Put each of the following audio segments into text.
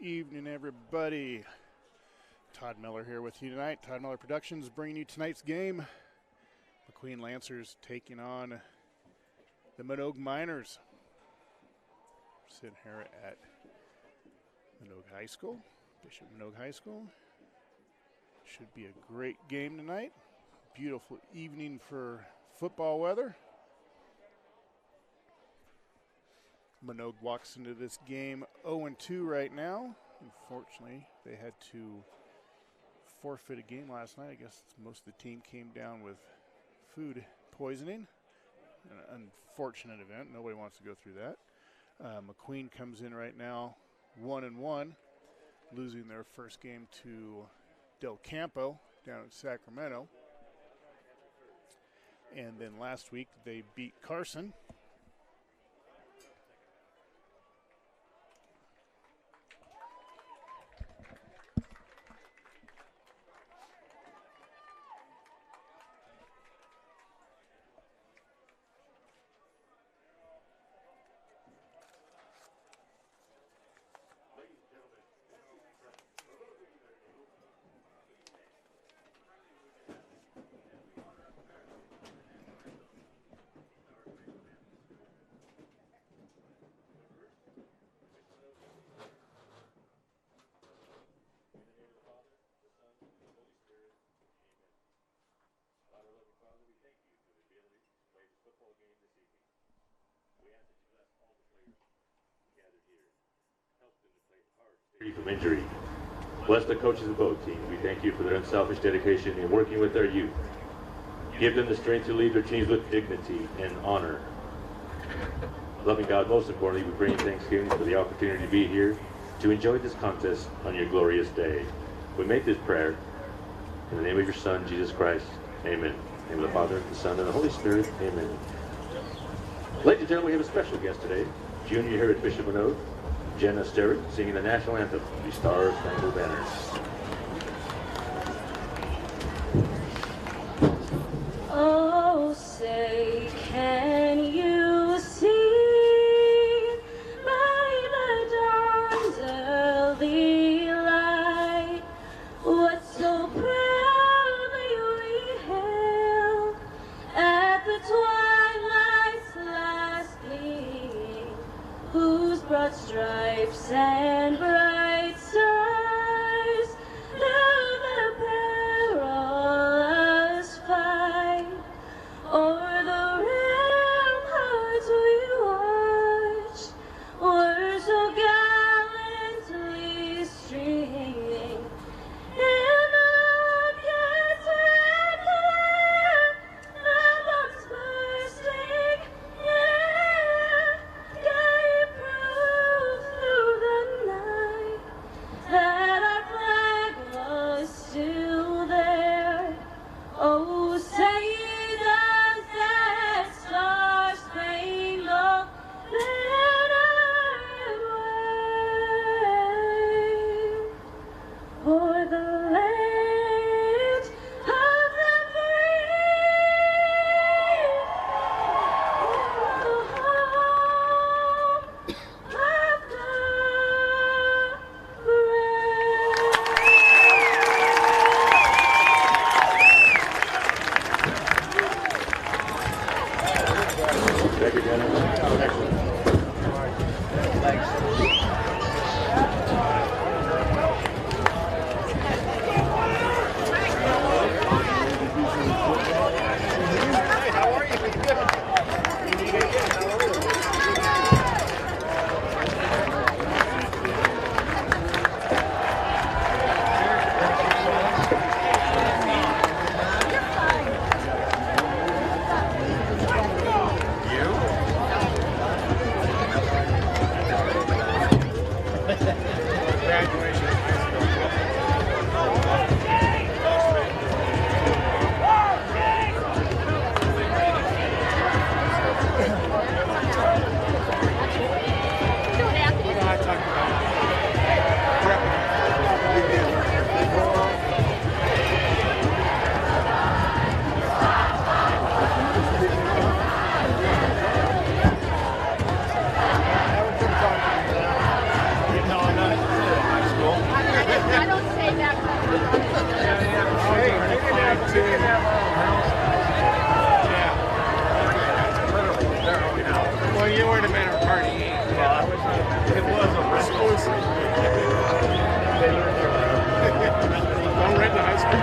evening, everybody. Todd Miller here with you tonight. Todd Miller Productions bringing you tonight's game. McQueen Lancers taking on the Manogue Miners. We're sitting here at Minogue High School, Bishop Manogue High School. Should be a great game tonight. Beautiful evening for football weather. Minogue walks into this game 0-2 right now. Unfortunately, they had to forfeit a game last night. I guess most of the team came down with food poisoning. An unfortunate event. Nobody wants to go through that. McQueen comes in right now 1-1, losing their first game to Del Campo down in Sacramento. And then last week they beat Carson. From injury. Bless the coaches of both teams. We thank you for their unselfish dedication in working with our youth. Give them the strength to lead their teams with dignity and honor. Loving God, most importantly, we bring thanksgiving for the opportunity to be here to enjoy this contest on your glorious day. We make this prayer in the name of your Son, Jesus Christ. Amen. In the name of the Father, the Son, and the Holy Spirit. Amen. Ladies and gentlemen, we have a special guest today. Junior here at Bishop Manogue, Jenna Sterrett, singing the national anthem, the Star Spangled Banner. Oh, say, can you see by the dawn's early light what so proudly we hailed at the twilight's last gleam, whose broad stripes and bright stars through the perilous fight o'er the ramparts we watched were so gallantly streaming, and the rockets red glare, the bombs bursting air gave proof through the night that our flag was still there. Oh, say does that star-spangled banner wave o'er the land of the free, the home of the brave. Thank you, Jenna. Excellent. Florida men are partying. It was a exclusive. They learned their Going right to high school.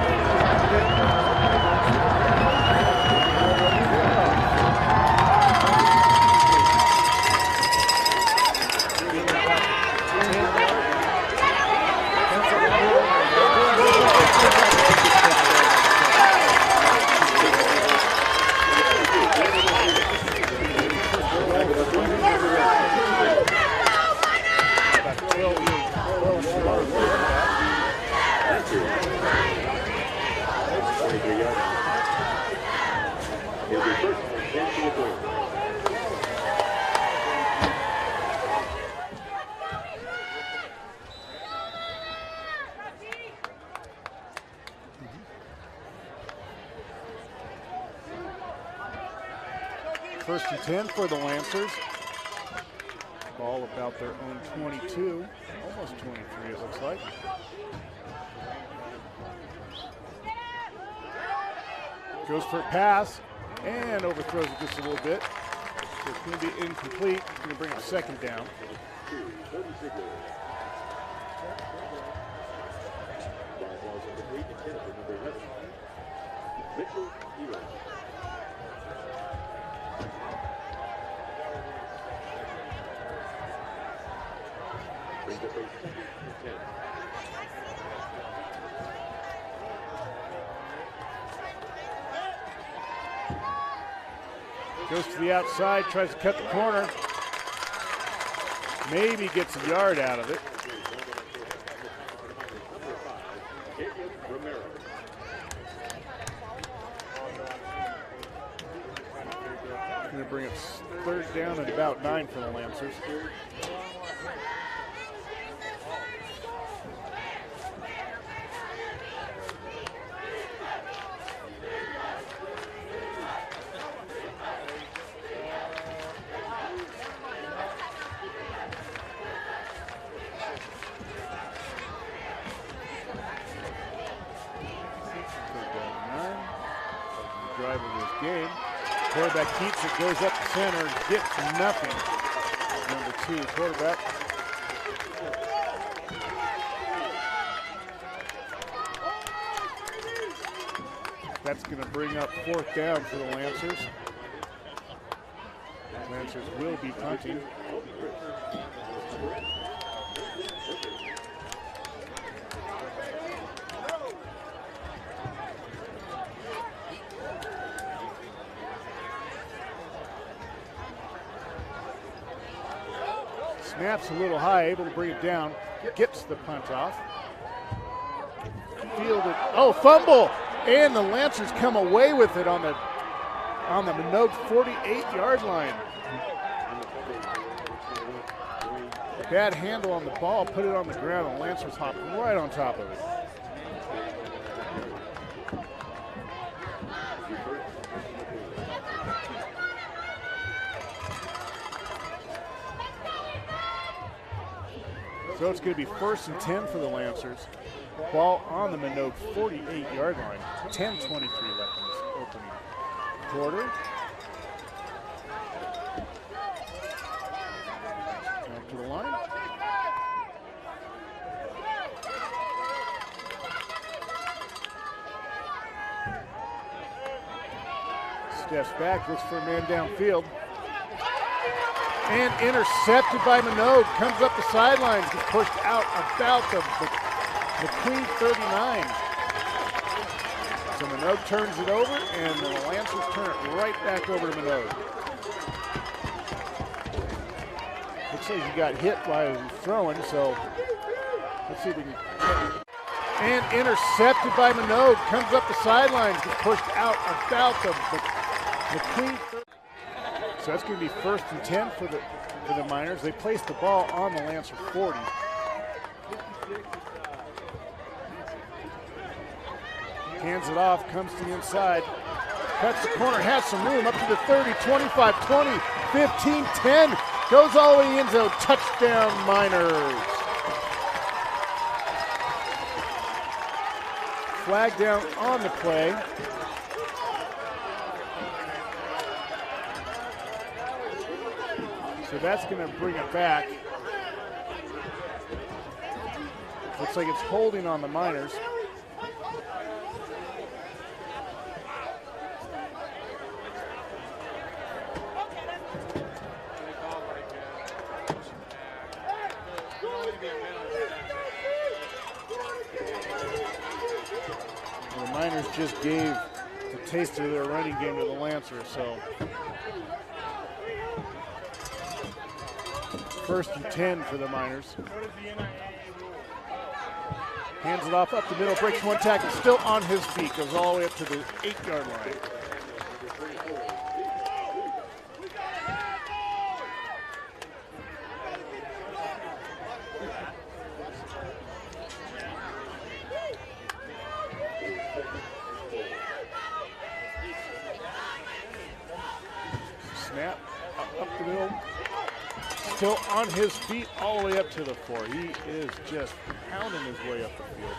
First and 10 for the Lancers. Ball about their own 22, almost 23 it looks like. Goes for a pass and overthrows it just a little bit. So it's going to be incomplete. It's going to bring up second down. Goes to the outside, tries to cut the corner. Maybe gets a yard out of it. Going to bring up third down and about 9 for the Lancers. Drive of this game. Quarterback keeps it, goes up the center, gets nothing. Number 2 quarterback. That's going to bring up fourth down for the Lancers. Lancers will be punting. Snaps a little high, able to bring it down. Gets the punt off. Fielded. Oh, fumble! And the Lancers come away with it on the Minogue 48-yard line. Bad handle on the ball, put it on the ground, and Lancers hop right on top of it. So it's going to be first and 10 for the Lancers. Ball on the Minogue 48-yard line. 10:23 left in this opening quarter. Back to the line. Steps back, looks for a man downfield. And intercepted by Minogue. Comes up the sidelines, gets pushed out about the McQueen 39. So Minogue turns it over, and the Lancers turn it right back over to Minogue. Looks like he got hit while he was throwing, so let's see if we can. And intercepted by Minogue. Comes up the sidelines, gets pushed out about the McQueen 39. So that's going to be first and 10 for the Miners. They place the ball on the Lancer 40. Hands it off, comes to the inside, cuts the corner, has some room up to the 30, 25, 20, 15, 10, goes all the way in zone, touchdown Miners. Flag down on the play. So that's going to bring it back. Looks like it's holding on the Miners. The Miners just gave a taste of their running game to the Lancers, so. First and 10 for the Miners. Hands it off up the middle, breaks one tackle, still on his feet, goes all the way up to the 8-yard line. Snap, up the middle. Still on his feet all the way up to the 4. He is just pounding his way up the field.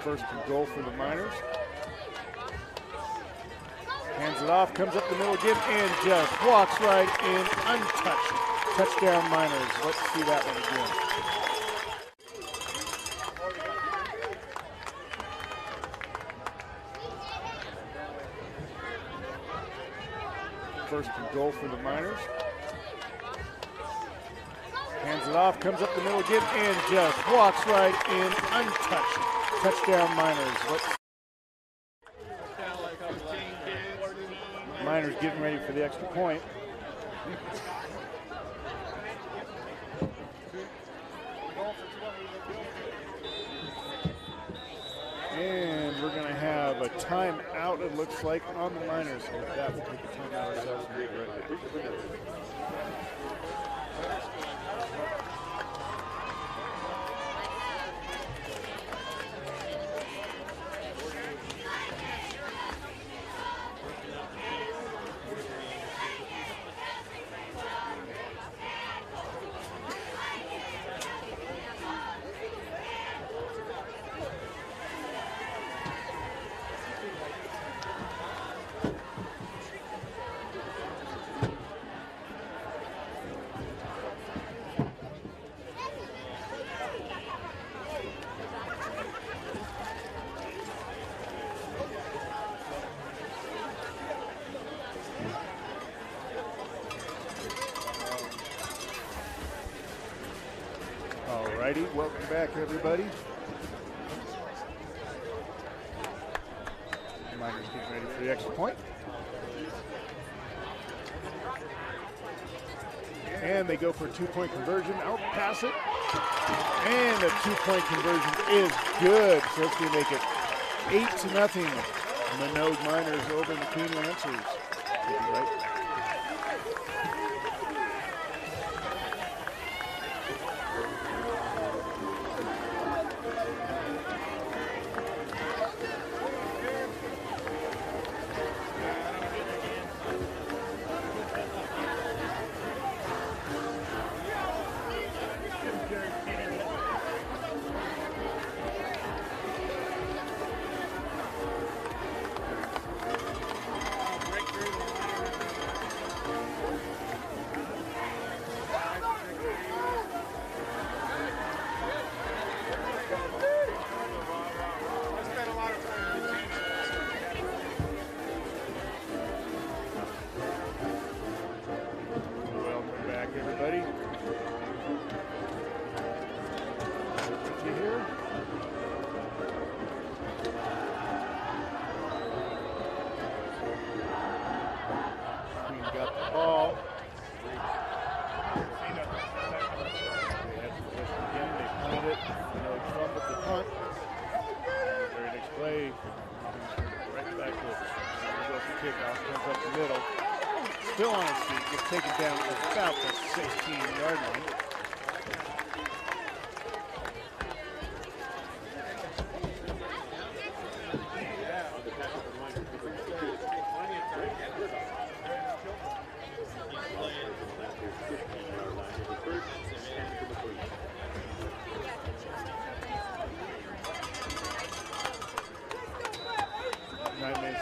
First and goal for the Miners. Hands it off, comes up the middle again, and just walks right in, untouched. Touchdown Miners. Let's see that one again. First and goal for the Miners. Hands it off, comes up the middle again, and just walks right in, untouched. Touchdown Miners. Miners getting ready for the extra point. And we're going to have a timeout, it looks like, on the Miners. So with that, we'll take a timeout ourselves and get right back. Alrighty, welcome back everybody. Miners getting ready for the extra point. And they go for a 2-point conversion, out pass it. And a 2-point conversion is good. So it's going to make it 8-0. Manogue Miners over McQueen Lancers. We'll be right back. Still on his feet, gets taken down to about the 16-yard line.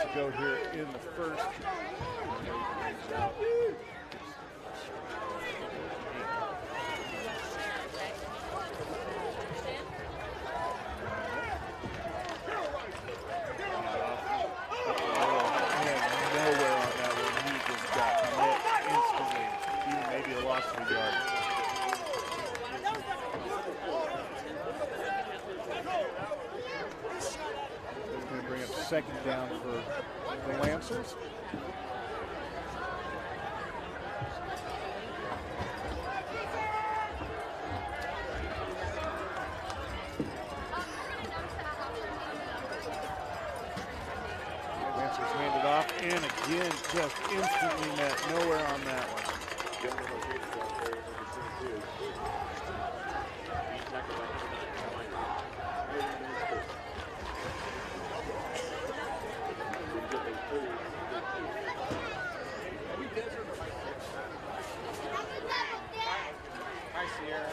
to go here in the first. Nowhere on that one. He just got hit instantly. Even maybe a loss of a yard. We're going to bring up second down for the Lancers. Lancers handed off, and again, just instantly met. Nowhere on that one. Hi, Sierra.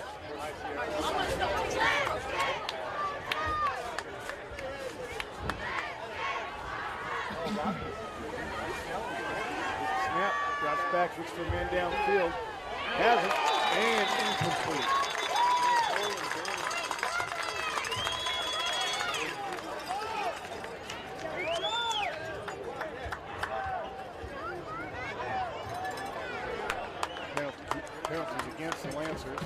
Snap, drops back, looks for a man downfield. Has it, and incomplete. Penalties against the Lancers.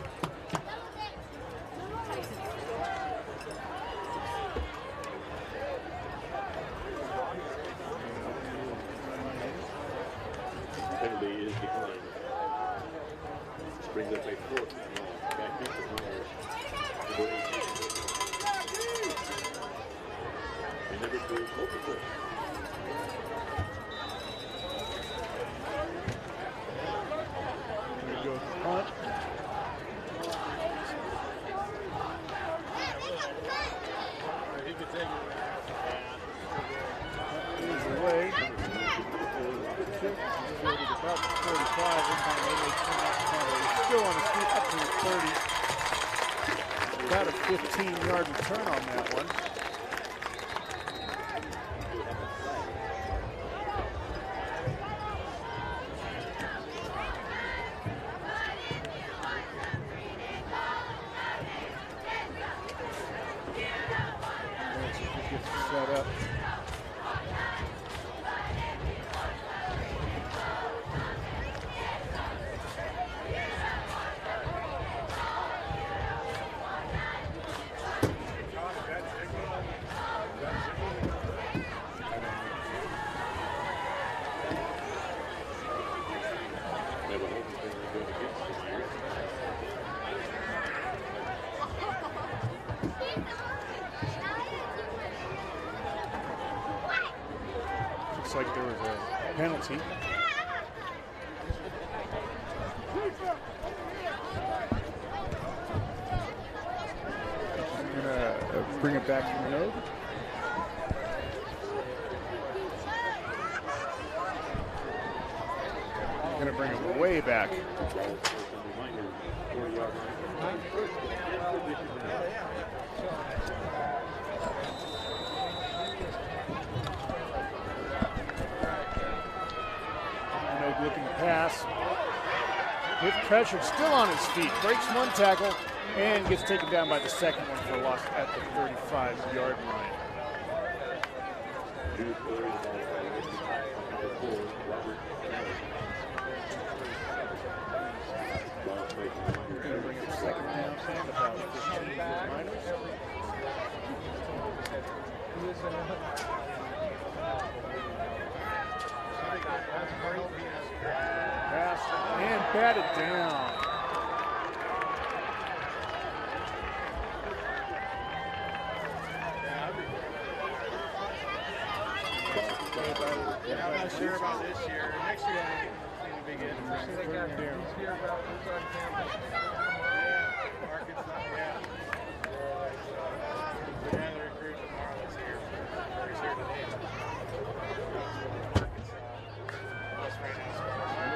Penalty is declined. Brings up a fourth. Back deep for Miners. And number 2, Oklahoma. Here we go with the punt. He could take it. Is away. Kick is fielded about the 45. This time they may turn that corner. He's still on his feet up to the 30. About a 15-yard return on that one. Gets set up. Looks like there was a penalty. I'm gonna bring it back to Minogue. I'm gonna bring it way back. Minogue looking to pass. With pressure, still on his feet. Breaks one tackle and gets taken down by the second one for a loss at the 35-yard line. We're going to bring up second down stand about 15 for the Miners. Pass and batted down. Yeah, I'm not sure about this year. Next year, I think it'll be good. This year about who's on campus. Yeah, Arkansas, yeah. We're going to recruit tomorrow that's here. He's here today.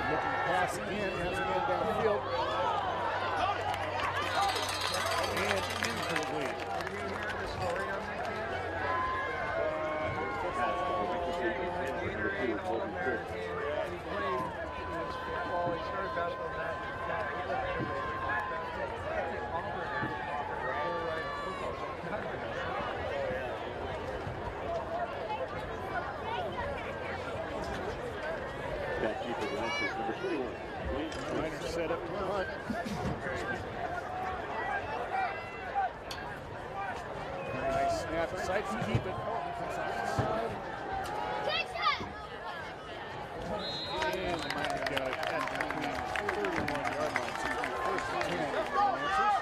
Looking to pass again, has a man downfield. And incomplete. Have you heard the story on that kid? all from be there, Christmas. and he played his football. He started basketball in that elevator. Back keeper Lancers, number 21. Miners set up to punt. Nice snap. Decides to keep it. Oh, defense off the side. And the Miners got it at McQueen's 31-yard line. So first and 10 for the Lancers.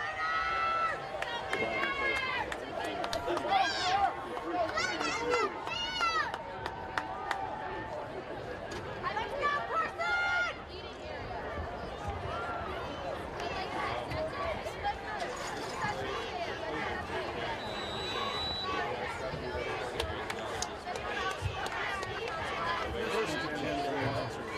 First and 10 for the Lancers.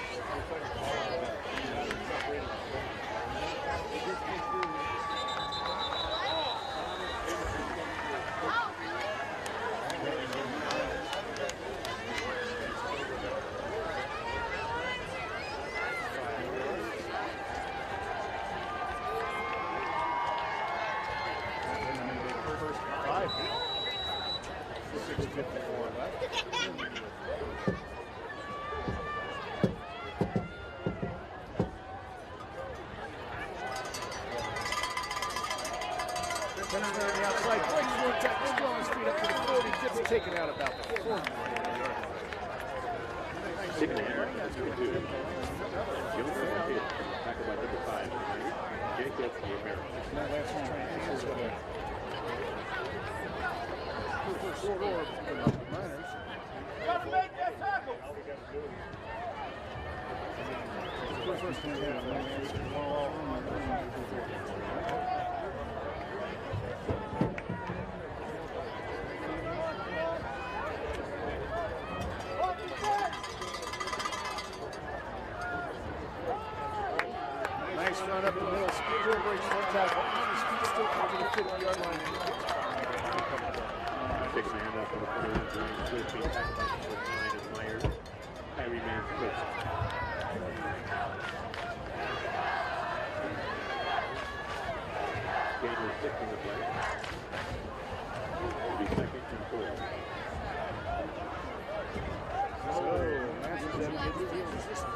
First and 5 now. 6:54 left. Turner on the outside, breaks one tackle, still on his feet up to the 40, gets it taken out about the 40. Taking the air, that's 2. Given for a hit, tackled by number 5. Jacob American. Now Lancers trying to use it. First score for the Miners. Gotta make that tackle. First and 10 for the Lancers. Nice run up the middle. Still breaks one tackle. On his feet, still comes to the 50-yard line. Takes the hand off on the corner. Joins 13. Tackled by number 9 is Myers. Kyrie Mann's coach. Gain was 6 on the play. It'll be 2nd and 4. So, Lancers have a good field position.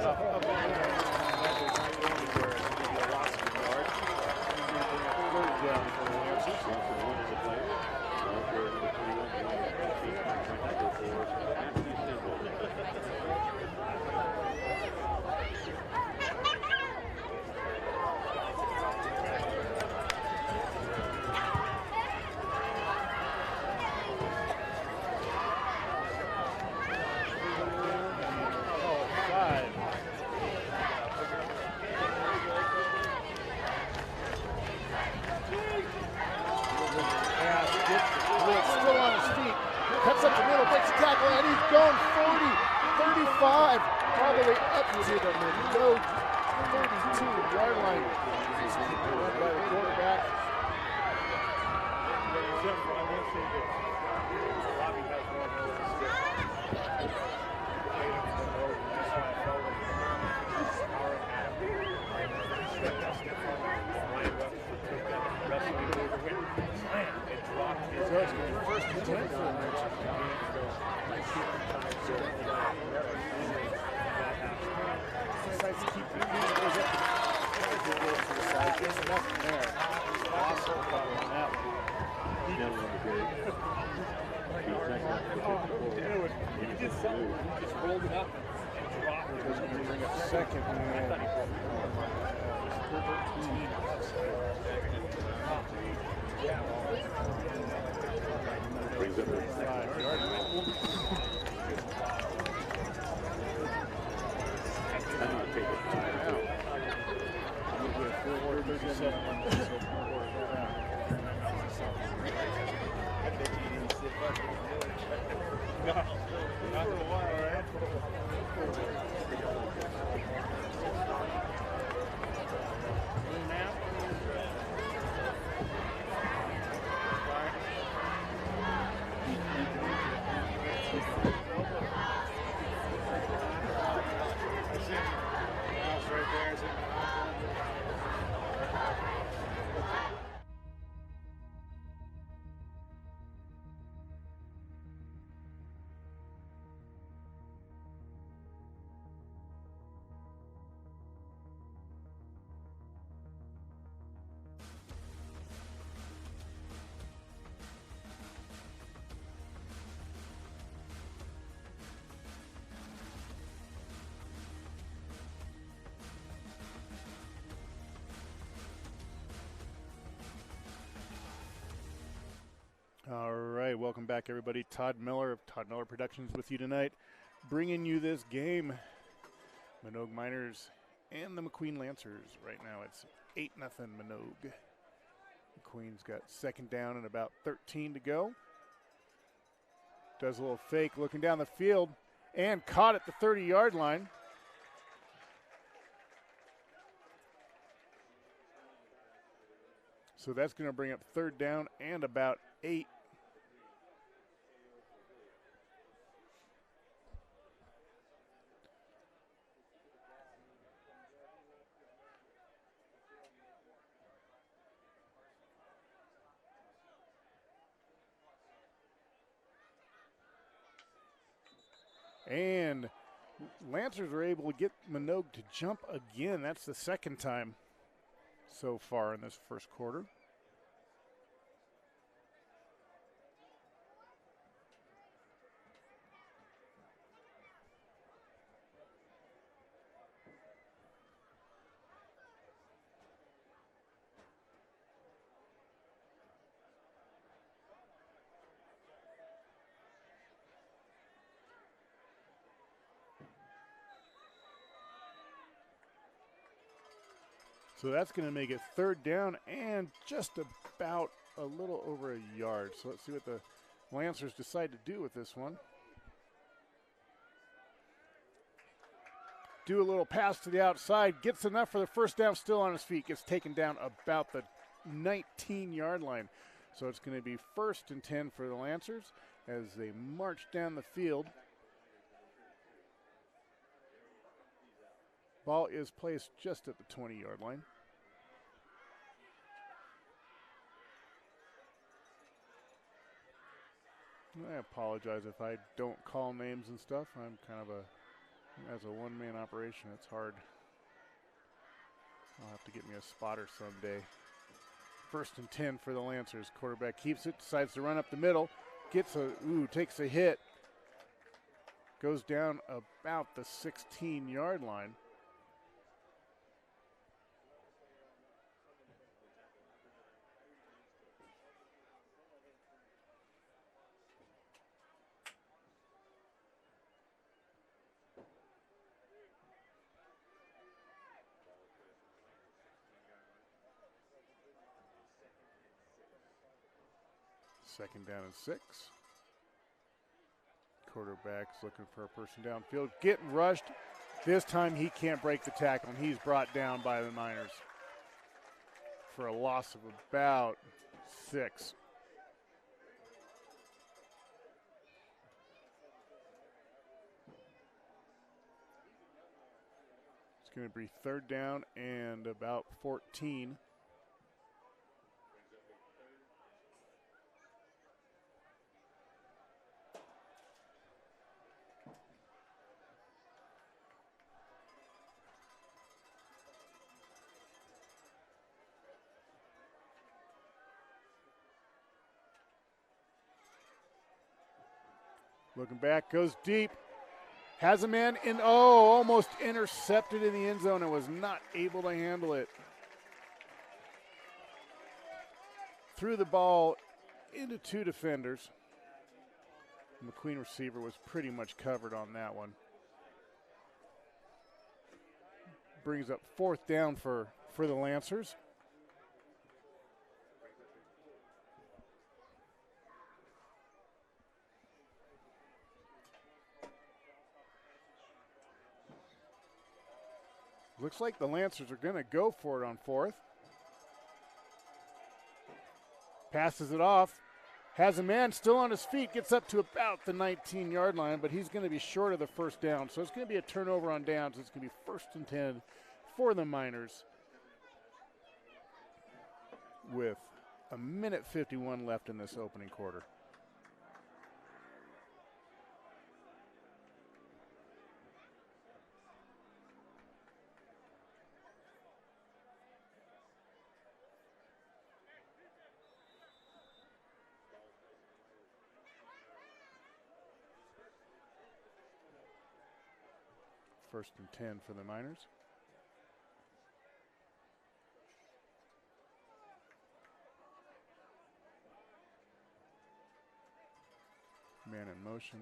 Up and down. That is not going anywhere. It's going to be a loss of yards. He's going to bring up third down for the Lancers. 1 in the play. Ball for number 21. Tackle for Matthew Temple. Still on his feet. Cuts up the middle, breaks the tackle, and he's going 40, 35, all the way up to the Minogue 32-yard line. Just run by the quarterback. So it's going to be first and 10 for the Lancers. Decides to keep moving. It goes up to the side. There's nothing there. Awesome call on that one. Down on the grade. He did something. He just rolled it up and dropped it. It's going to bring up second. Brings up the 5-yard line. I'm going to take it. Now, we'll be at 4:37 on this. So 4 down. Not for a while, right? Now, Okay, welcome back, everybody. Todd Miller of Todd Miller Productions with you tonight, bringing you this game. Manogue Miners and the McQueen Lancers. Right now it's 8-0 Minogue. McQueen's got second down and about 13 to go. Does a little fake looking down the field and caught at the 30-yard line. So that's going to bring up third down and about 8. And Lancers are able to get Minogue to jump again. That's the second time so far in this first quarter. So that's going to make it third down and just about a little over a yard. So let's see what the Lancers decide to do with this one. Do a little pass to the outside, gets enough for the first down, still on his feet, gets taken down about the 19-yard line. So it's going to be 1st and 10 for the Lancers as they march down the field. Ball is placed just at the 20-yard line. I apologize if I don't call names and stuff. I'm kind of as a one-man operation, it's hard. I'll have to get me a spotter someday. 1st and 10 for the Lancers. Quarterback keeps it, decides to run up the middle, takes a hit, goes down about the 16-yard line. Second down and 6. Quarterback's looking for a person downfield. Getting rushed. This time he can't break the tackle, and he's brought down by the Miners for a loss of about 6. It's going to be third down and about 14. Looking back, goes deep, has a man in, almost intercepted in the end zone and was not able to handle it. Threw the ball into 2 defenders. The McQueen receiver was pretty much covered on that one. Brings up 4th down for the Lancers. Looks like the Lancers are going to go for it on 4th. Passes it off. Has a man still on his feet. Gets up to about the 19-yard line, but he's going to be short of the first down. So it's going to be a turnover on downs. It's going to be 1st and 10 for the Miners with a minute 51 left in this opening quarter. First and 10 for the Miners. Man in motion.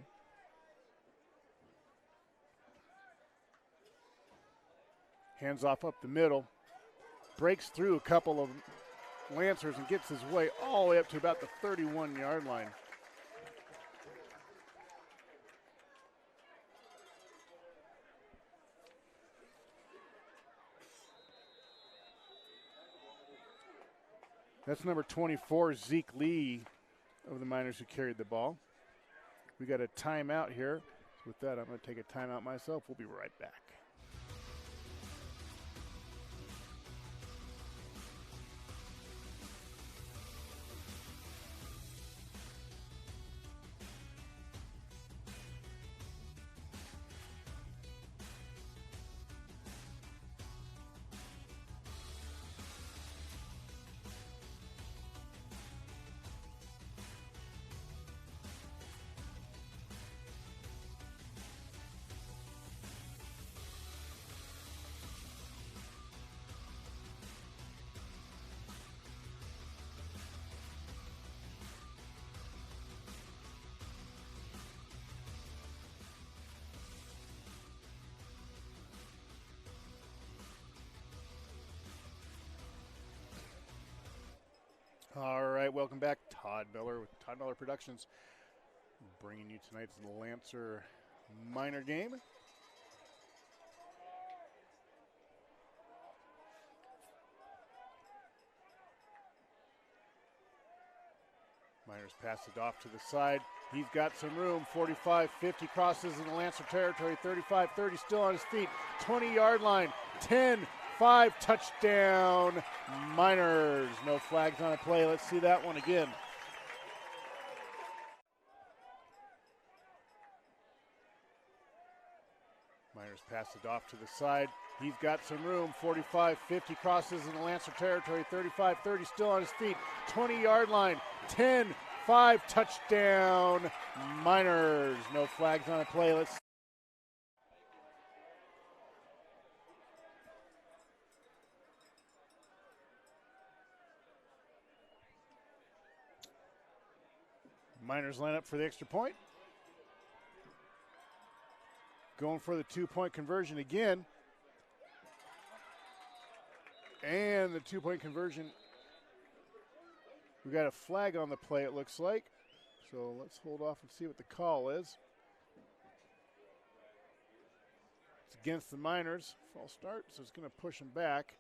Hands off up the middle. Breaks through a couple of Lancers and gets his way all the way up to about the 31-yard line. That's number 24, Zeke Lee of the Miners, who carried the ball. We got a timeout here. With that, I'm going to take a timeout myself. We'll be right back. All right, welcome back. Todd Miller with Todd Miller Productions, bringing you tonight's Lancer Miner game. Miners pass it off to the side. He's got some room. 45-50 crosses in the Lancer territory. 35-30 still on his feet. 20-yard line. 10-5 touchdown Miners. No flags on the play. Let's see that one again. Miners pass it off to the side. He's got some room. 45-50 crosses in the Lancer territory. 35-30 still on his feet. 20-yard line. 10-5 touchdown Miners. No flags on the play. Let's Miners line up for the extra point. Going for the 2-point conversion again. And the 2-point conversion. We got a flag on the play, it looks like. So let's hold off and see what the call is. It's against the Miners. False start, so it's going to push them back.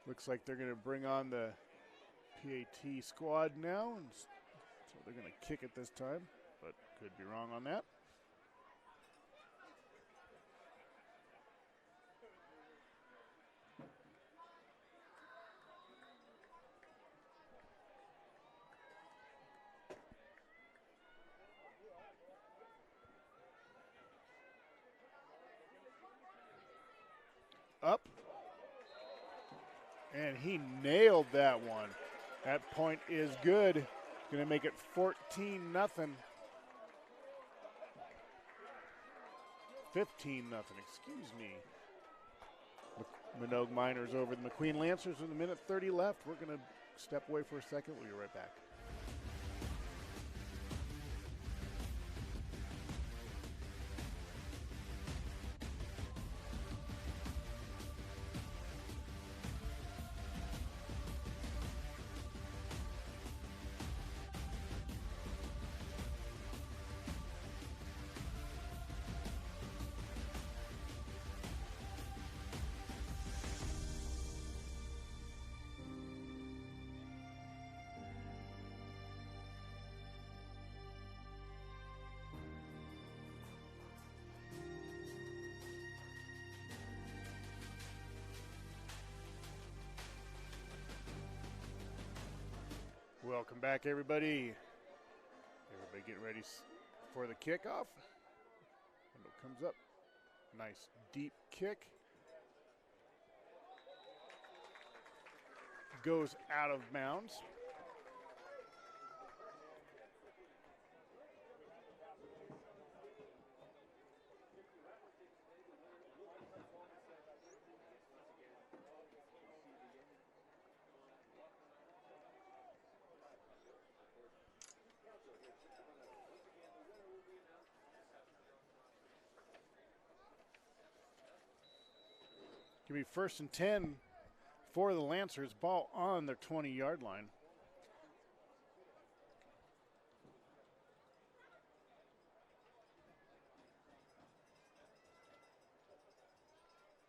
Looks like they're going to bring on the PAT squad now, and so they're going to kick it this time, but could be wrong on that. Up. And he nailed that one. That point is good. Going to make it 14-0. 15-0, excuse me. Manogue Miners over the McQueen Lancers with a minute 30 left. We're going to step away for a second. We'll be right back. Welcome back, everybody. Everybody get ready for the kickoff. Window comes up. Nice deep kick. goes out of bounds. Give me 1st and 10 for the Lancers. Ball on their 20-yard line.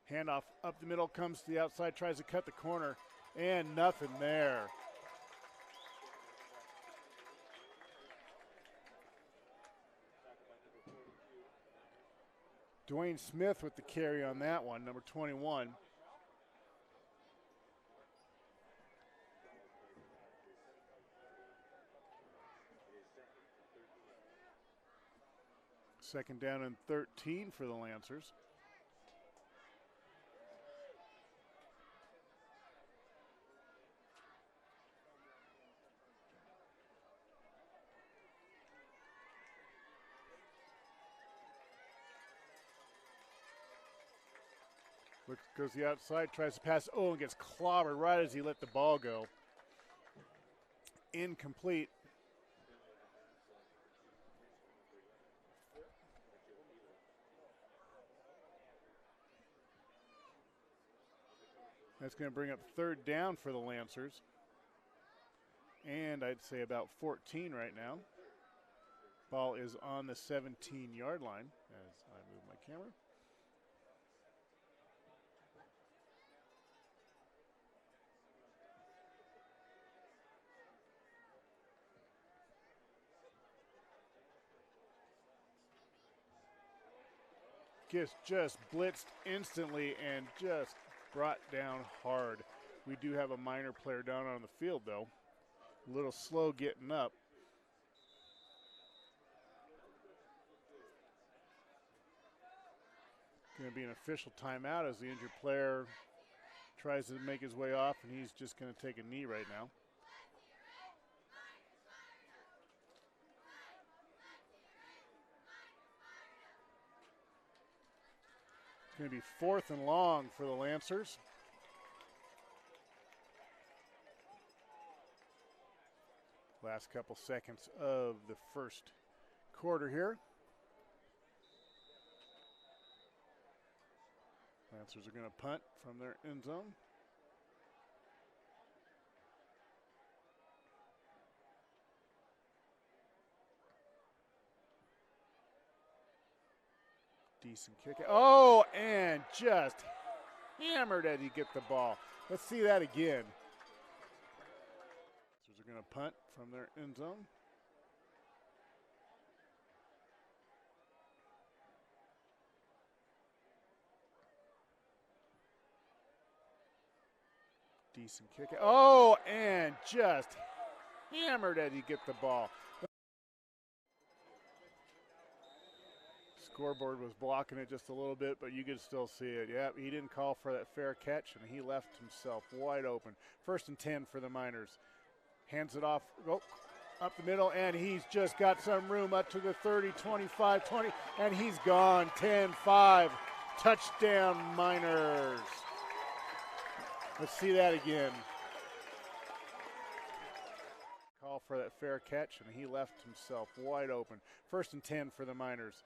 Handoff up the middle, comes to the outside, tries to cut the corner, and nothing there. Dwayne Smith with the carry on that one, number 21. Second down and 13 for the Lancers. Goes the outside, tries to pass. Oh, and gets clobbered right as he let the ball go. Incomplete. That's going to bring up 3rd down for the Lancers. And I'd say about 14 right now. Ball is on the 17-yard line as I move my camera. Just blitzed instantly and just brought down hard. We do have a Miner player down on the field, though. A little slow getting up. Going to be an official timeout as the injured player tries to make his way off, and he's just going to take a knee right now. It's going to be 4th and long for the Lancers. Last couple seconds of the first quarter here. Lancers are going to punt from their end zone. Decent kick. Oh, and just hammered as he gets the ball. Let's see that again. Lancers are going to punt from their end zone. Decent kick. Oh, and just hammered as he gets the ball. Scoreboard was blocking it just a little bit, but you could still see it. Yep, he didn't call for that fair catch, and he left himself wide open. 1st and 10 for the Miners. Hands it off, up the middle, and he's just got some room up to the 30, 25, 20, and he's gone. 10-5, touchdown Miners. Let's see that again. Call for that fair catch, and he left himself wide open. 1st and 10 for the Miners.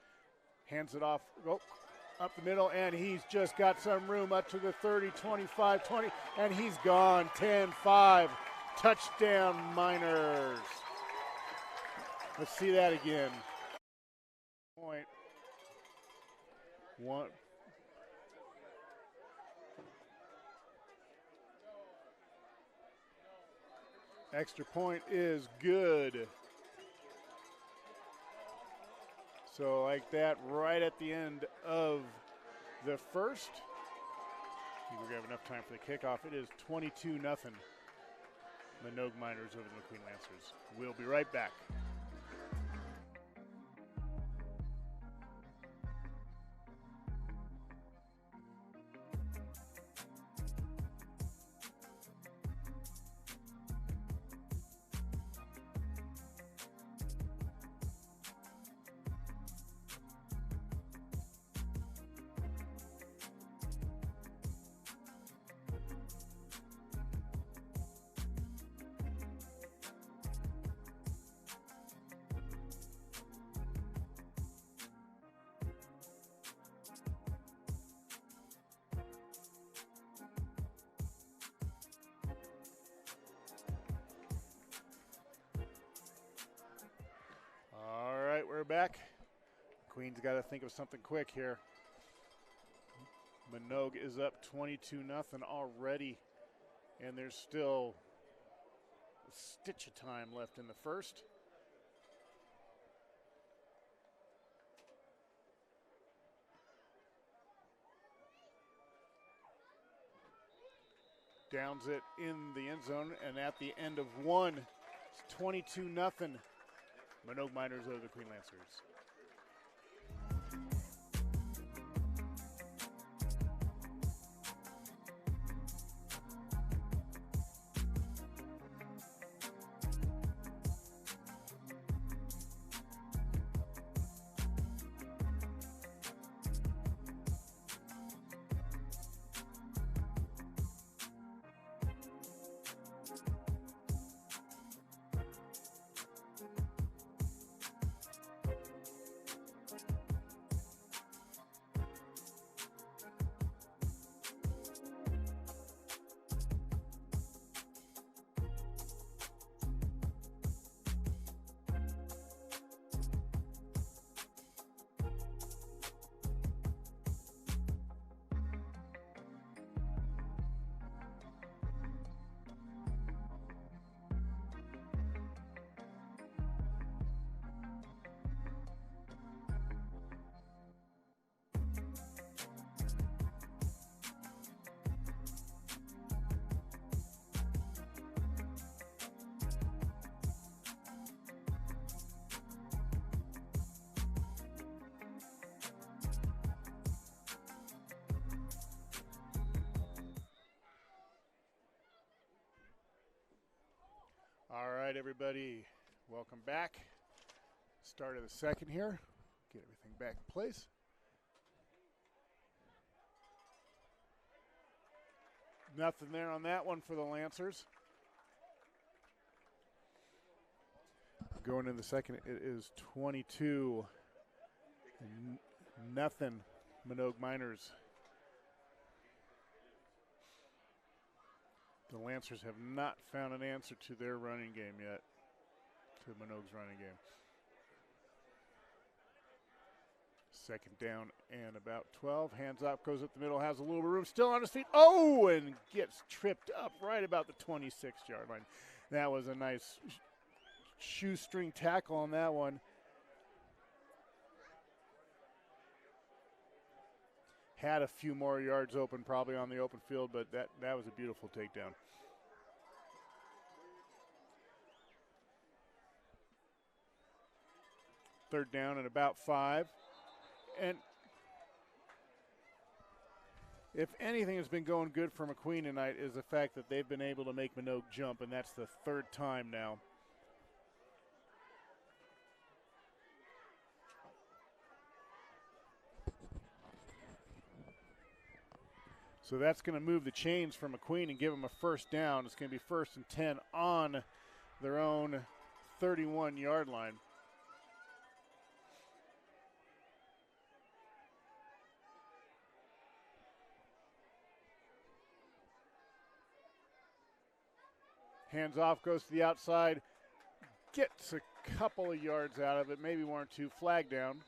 Hands it off, up the middle, and he's just got some room up to the 30, 25, 20, and he's gone. 10-5, touchdown Miners. Let's see that again. Point. One. Extra point is good. So like that, right at the end of the first. I think we're going to have enough time for the kickoff. It is 22-0. Manogue Miners over the McQueen Lancers. We'll be right back. back. Queen's got to think of something quick here. Minogue is up 22-0 already, and there's still a stitch of time left in the first. Downs it in the end zone, and at the end of one, it's 22-0. Manogue Miners over the Queen Lancers. All right, everybody, welcome back. Start of the second here. Get everything back in place. Nothing there on that one for the Lancers. Going in the second, it is 22-0 Manogue Miners. The Lancers have not found an answer to their running game yet, to Minogue's running game. Second down and about 12. Hands up, goes up the middle, has a little room, still on his feet. Oh, and gets tripped up right about the 26-yard line. That was a nice shoestring tackle on that one. Had a few more yards open probably on the open field, but that was a beautiful takedown. Third down and about 5. And if anything has been going good for McQueen tonight is the fact that they've been able to make Minogue jump, and that's the third time now. So that's going to move the chains for McQueen and give them a first down. It's going to be 1st and 10 on their own 31-yard line. Hands off, goes to the outside, gets a couple of yards out of it, maybe 1 or 2, flag down.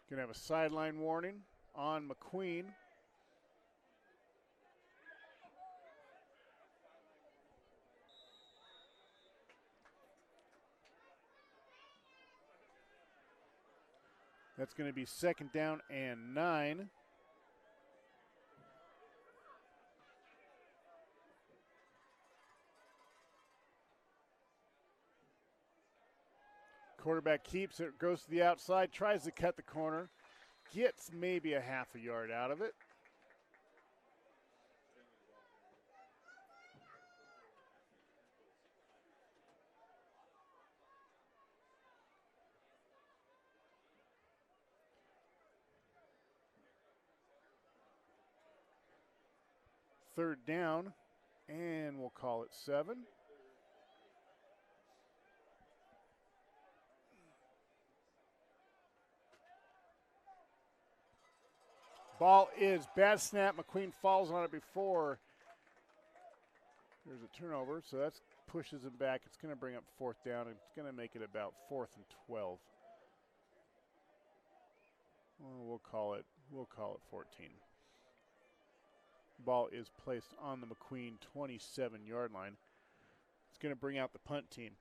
Going to have a sideline warning on McQueen. That's going to be 2nd down and 9. Quarterback keeps it, goes to the outside, tries to cut the corner, gets maybe a half a yard out of it. Third down, and we'll call it 7. Ball is bad snap. McQueen falls on it before there's a turnover, so that pushes him back. It's going to bring up 4th down, and it's going to make it about 4th and 12. Well, we'll call it 14. Ball is placed on the McQueen 27-yard line. It's going to bring out the punt team.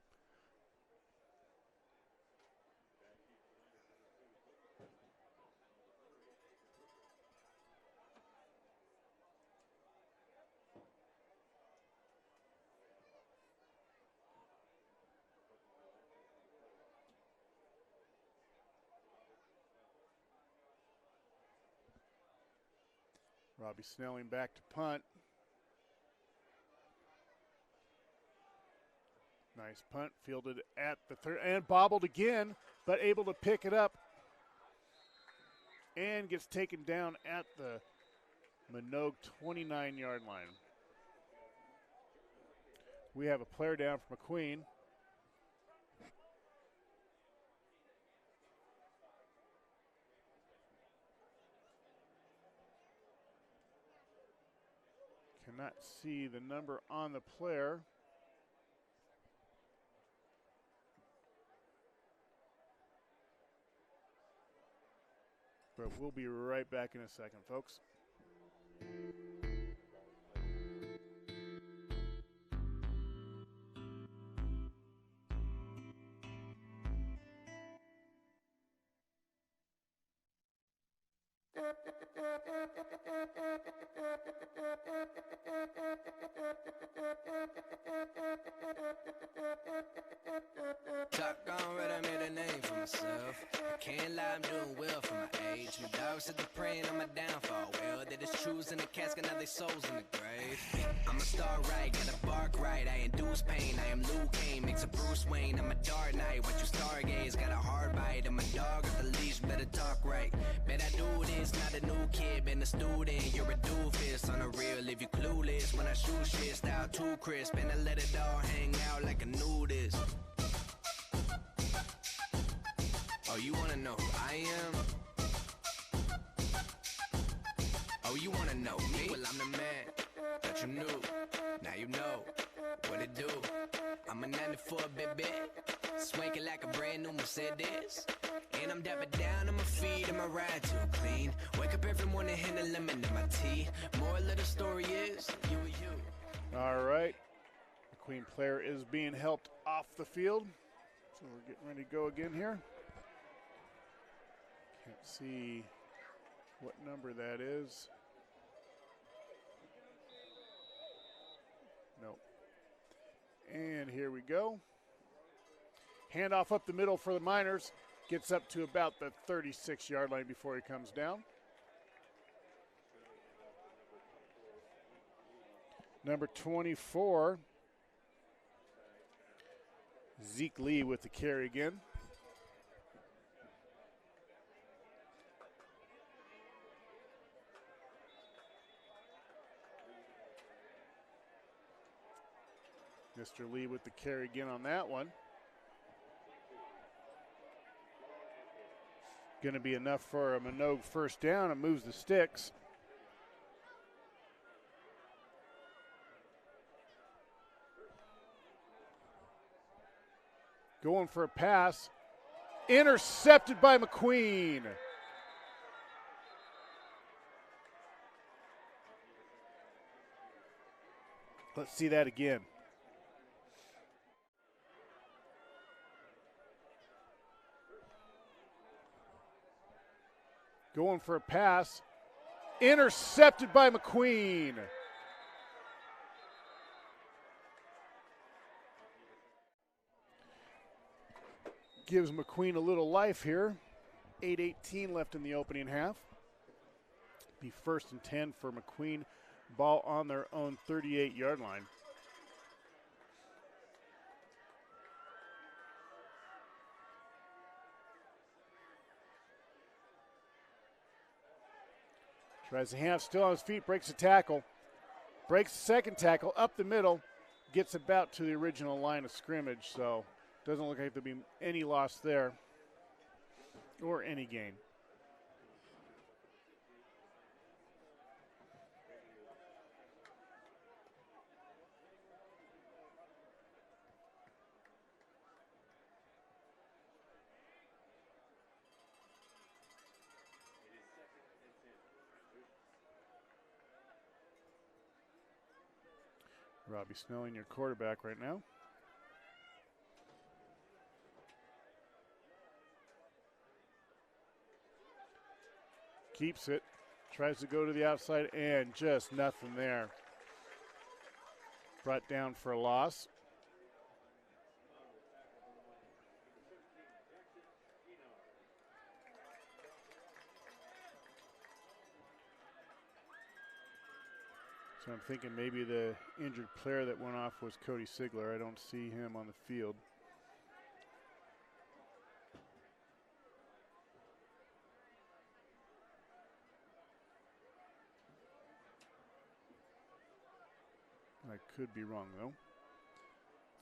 Robbie Snelling back to punt. Nice punt, fielded at the 3rd, and bobbled again, but able to pick it up and gets taken down at the Minogue 29-yard line. We have a player down for McQueen. Cannot see the number on the player. But we'll be right back in a second, folks. Talk already, I made a name for myself. I can't lie, I'm doing well for my age. My dogs said they're praying on my downfall. Well, they just choose in the casket, now they souls in the grave. I'm a star right, gotta bark right. I induce pain, I am Luke Kane, makes a Bruce Wayne. I'm a dark knight, watch you stargaze. Got a hard bite, I'm a dog at the leash, better talk right. Bet I do this, not a new kid, been a student. You're a doofus, on a real if you clueless. When I shoot shit, style too crisp, and I let it all hang out like a nudist. Oh, you wanna know who I am? Oh, you wanna know me? Well, I'm the man that you knew. Now you know what it do. I'm a 94 baby, swanking like a brand new Mercedes. And I'm dapper down on my feet and my ride too clean. Wake up every morning, hit a lemon in my tea. Moral of the story is, you are you. All right. The McQueen player is being helped off the field. So we're getting ready to go again here. Can't see what number that is. Nope. And here we go. Handoff up the middle for the Miners. Gets up to about the 36-yard line before he comes down. Number 24, Zeke Lee with the carry again. Mr. Lee with the carry again on that one. Going to be enough for a Minogue first down and moves the sticks. Going for a pass. Intercepted by McQueen. Let's see that again. Going for a pass. Intercepted by McQueen. Gives McQueen a little life here. 8:18 left in the opening half. Be 1st and 10 for McQueen. Ball on their own 38-yard line. Tries to hand, still on his feet, breaks a tackle. Breaks the second tackle, up the middle, gets about to the original line of scrimmage, so doesn't look like there'll be any loss there or any gain. Robbie Snelling, your quarterback right now. Keeps it. Tries to go to the outside and just nothing there. Brought down for a loss. So I'm thinking maybe the injured player that went off was Cody Sigler. I don't see him on the field. I could be wrong, though.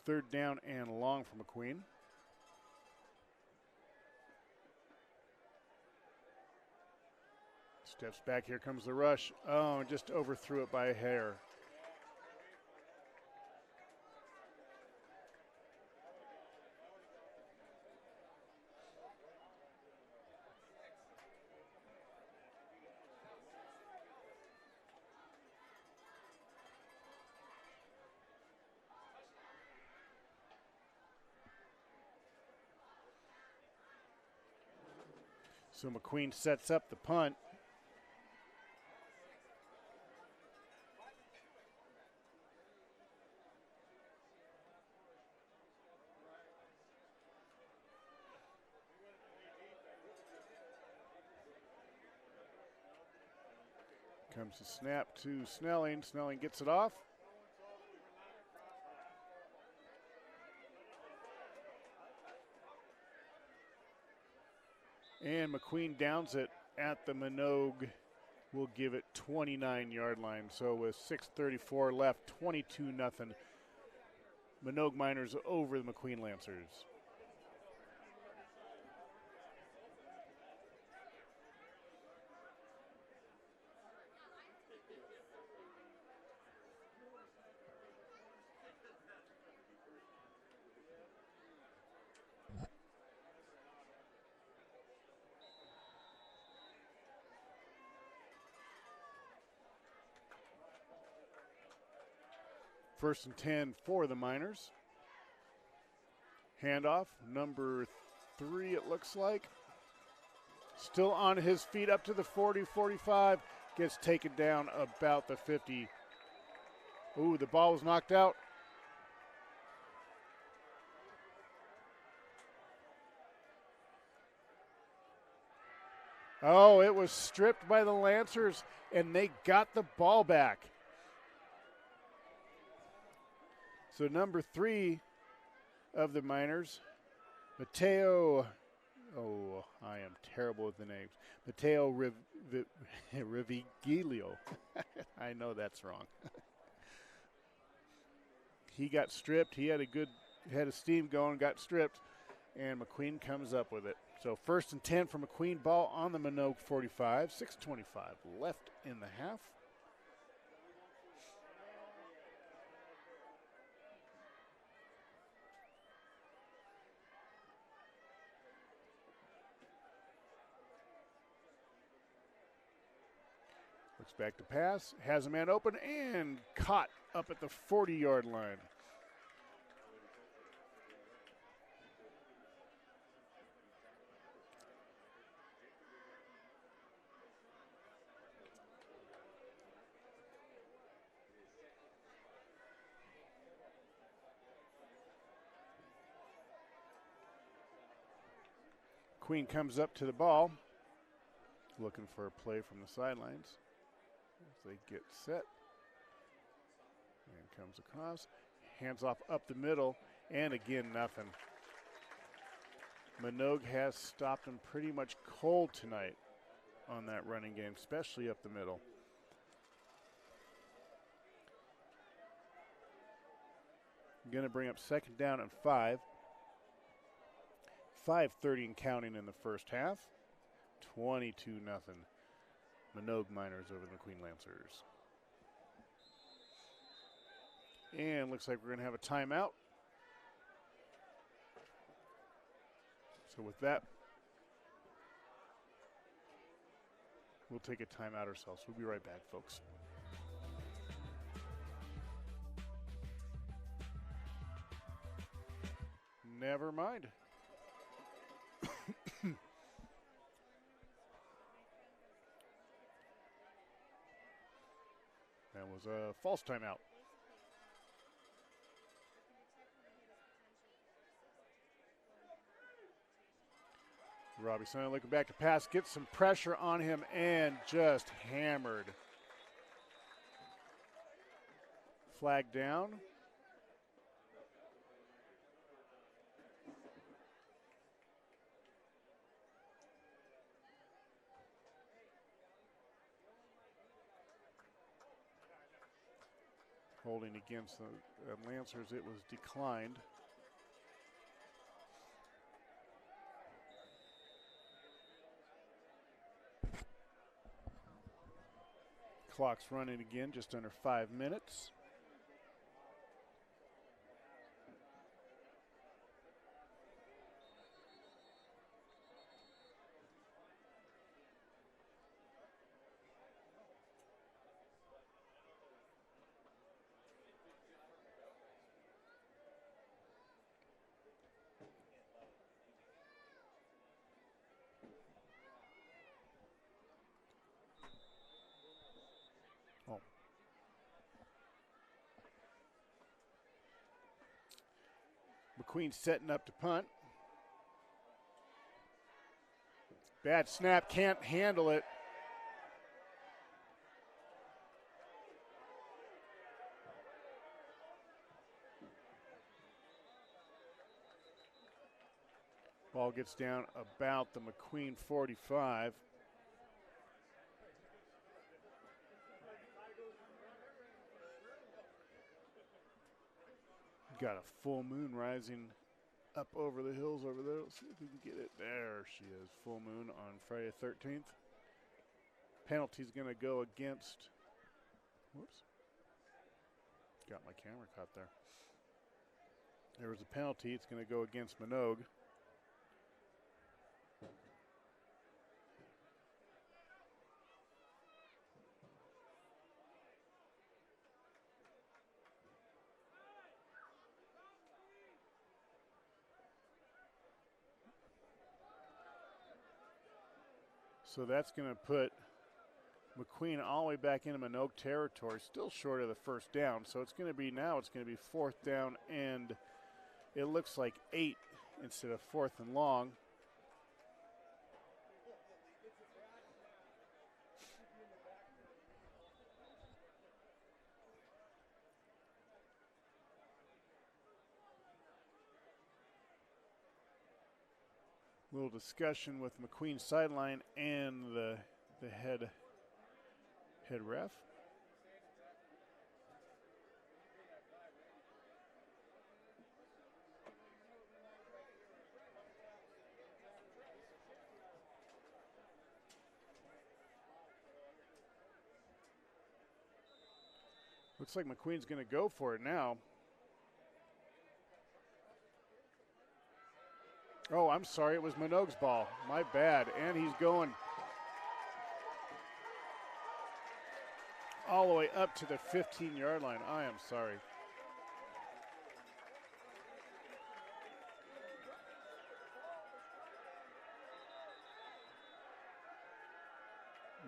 Third down and long for McQueen. Steps back, here comes the rush. Oh, just overthrew it by a hair. So McQueen sets up the punt. Comes the snap to Snelling. Snelling gets it off. And McQueen downs it at the Minogue. Will give it 29-yard line. So with 6:34 left, 22-0. Manogue Miners over the McQueen Lancers. First and 10 for the Miners. Handoff, number 3 it looks like. Still on his feet up to the 40, 45. Gets taken down about the 50. Ooh, the ball was knocked out. Oh, it was stripped by the Lancers, and they got the ball back. So number 3 of the Miners, Mateo, oh, I am terrible with the names. Mateo Rivigilio. I know that's wrong. He got stripped. He had a good head of steam going, got stripped, and McQueen comes up with it. So first and 10 for McQueen, ball on the Minogue 45, 6:25 left in the half. Looks back to pass, has a man open, and caught up at the 40-yard line. Queen comes up to the ball, looking for a play from the sidelines. As they get set. And comes across. Hands off up the middle. And again, nothing. Minogue has stopped him pretty much cold tonight on that running game, especially up the middle. Going to bring up second down and 5. 5:30 and counting in the first half. 22-0. Manogue Miners over the McQueen Lancers. And looks like we're going to have a timeout. So with that, we'll take a timeout ourselves. We'll be right back, folks. Never mind. That was a false timeout. Robbie Sonny looking back to pass, gets some pressure on him, and just hammered. Flag down. Holding against the Lancers, it was declined. Clock's running again, just under 5 minutes. McQueen setting up to punt. Bad snap, can't handle it. Ball gets down about the McQueen 45. Got a full moon rising up over the hills over there. Let's see if we can get it. There she is, full moon on Friday the 13th. Penalty's going to go against, whoops. Got my camera caught there. There was a penalty. It's going to go against Minogue. So that's going to put McQueen all the way back into Minogue territory, still short of the first down. So it's going to be now, it's going to be 4th down, and it looks like 8 instead of 4th and long. Little discussion with McQueen sideline and the head ref. Looks like McQueen's going to go for it now. Oh, I'm sorry, it was Minogue's ball. My bad. And he's going all the way up to the 15-yard line. I am sorry.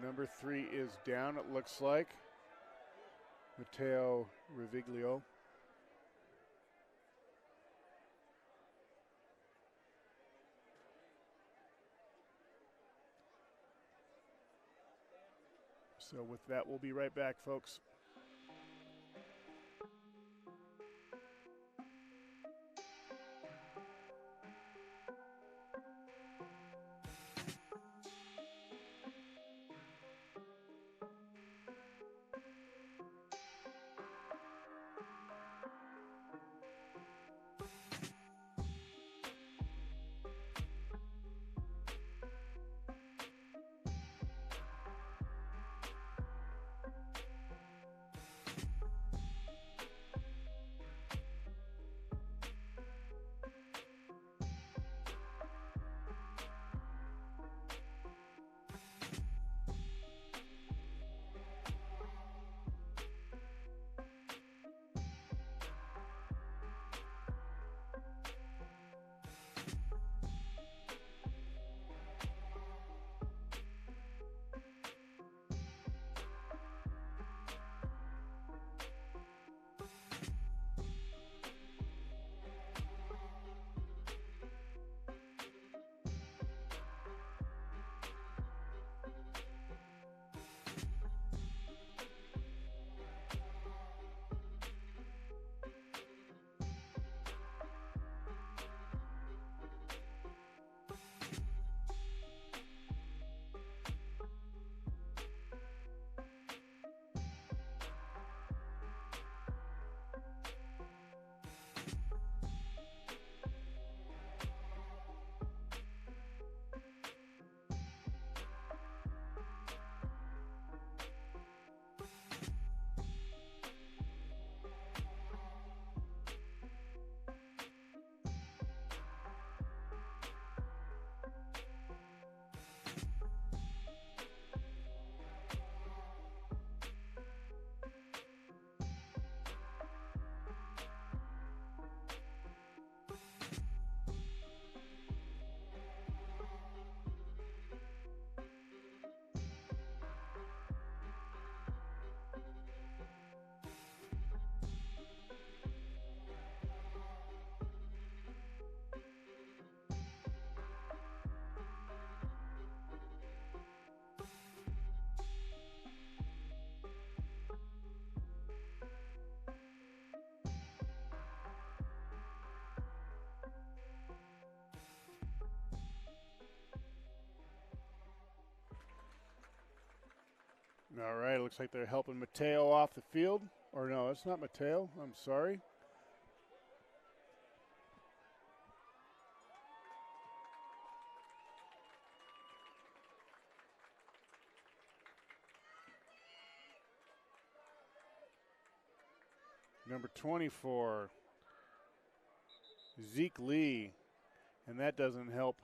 Number 3 is down, it looks like. Matteo Riviglio. So with that, we'll be right back, folks. All right, looks like they're helping Mateo off the field. Or no, it's not Mateo. I'm sorry. Number 24, Zeke Lee. And that doesn't help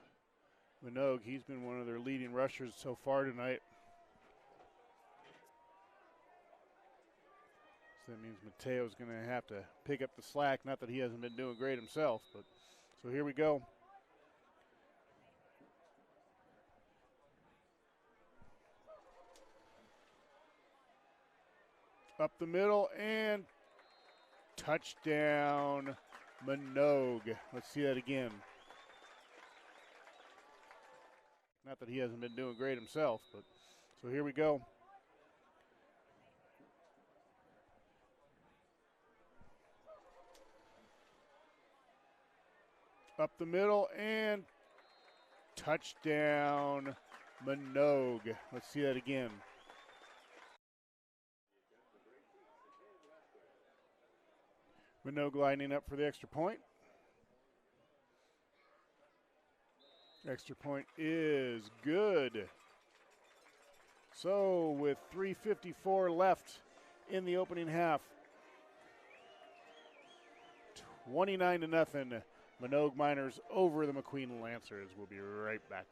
Minogue. He's been one of their leading rushers so far tonight. So that means Mateo's going to have to pick up the slack. Not that he hasn't been doing great himself, but so here we go. Up the middle and touchdown, Minogue. Let's see that again. Not that he hasn't been doing great himself, but so here we go. Up the middle and touchdown, Minogue. Let's see that again. Minogue lining up for the extra point. Extra point is good. So with 3:54 left in the opening half, 29-0, Manogue Miners over the McQueen Lancers. We'll be right back.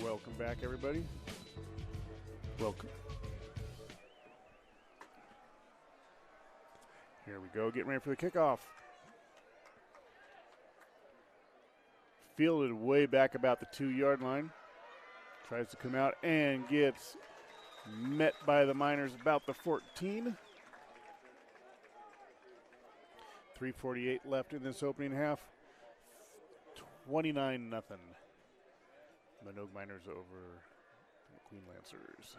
Welcome back, everybody. Welcome. Here we go, getting ready for the kickoff. Fielded way back about the 2-yard line. Tries to come out and gets met by the Miners about the 14. 3:48 left in this opening half. 29-0. Manogue Miners over the McQueen Lancers.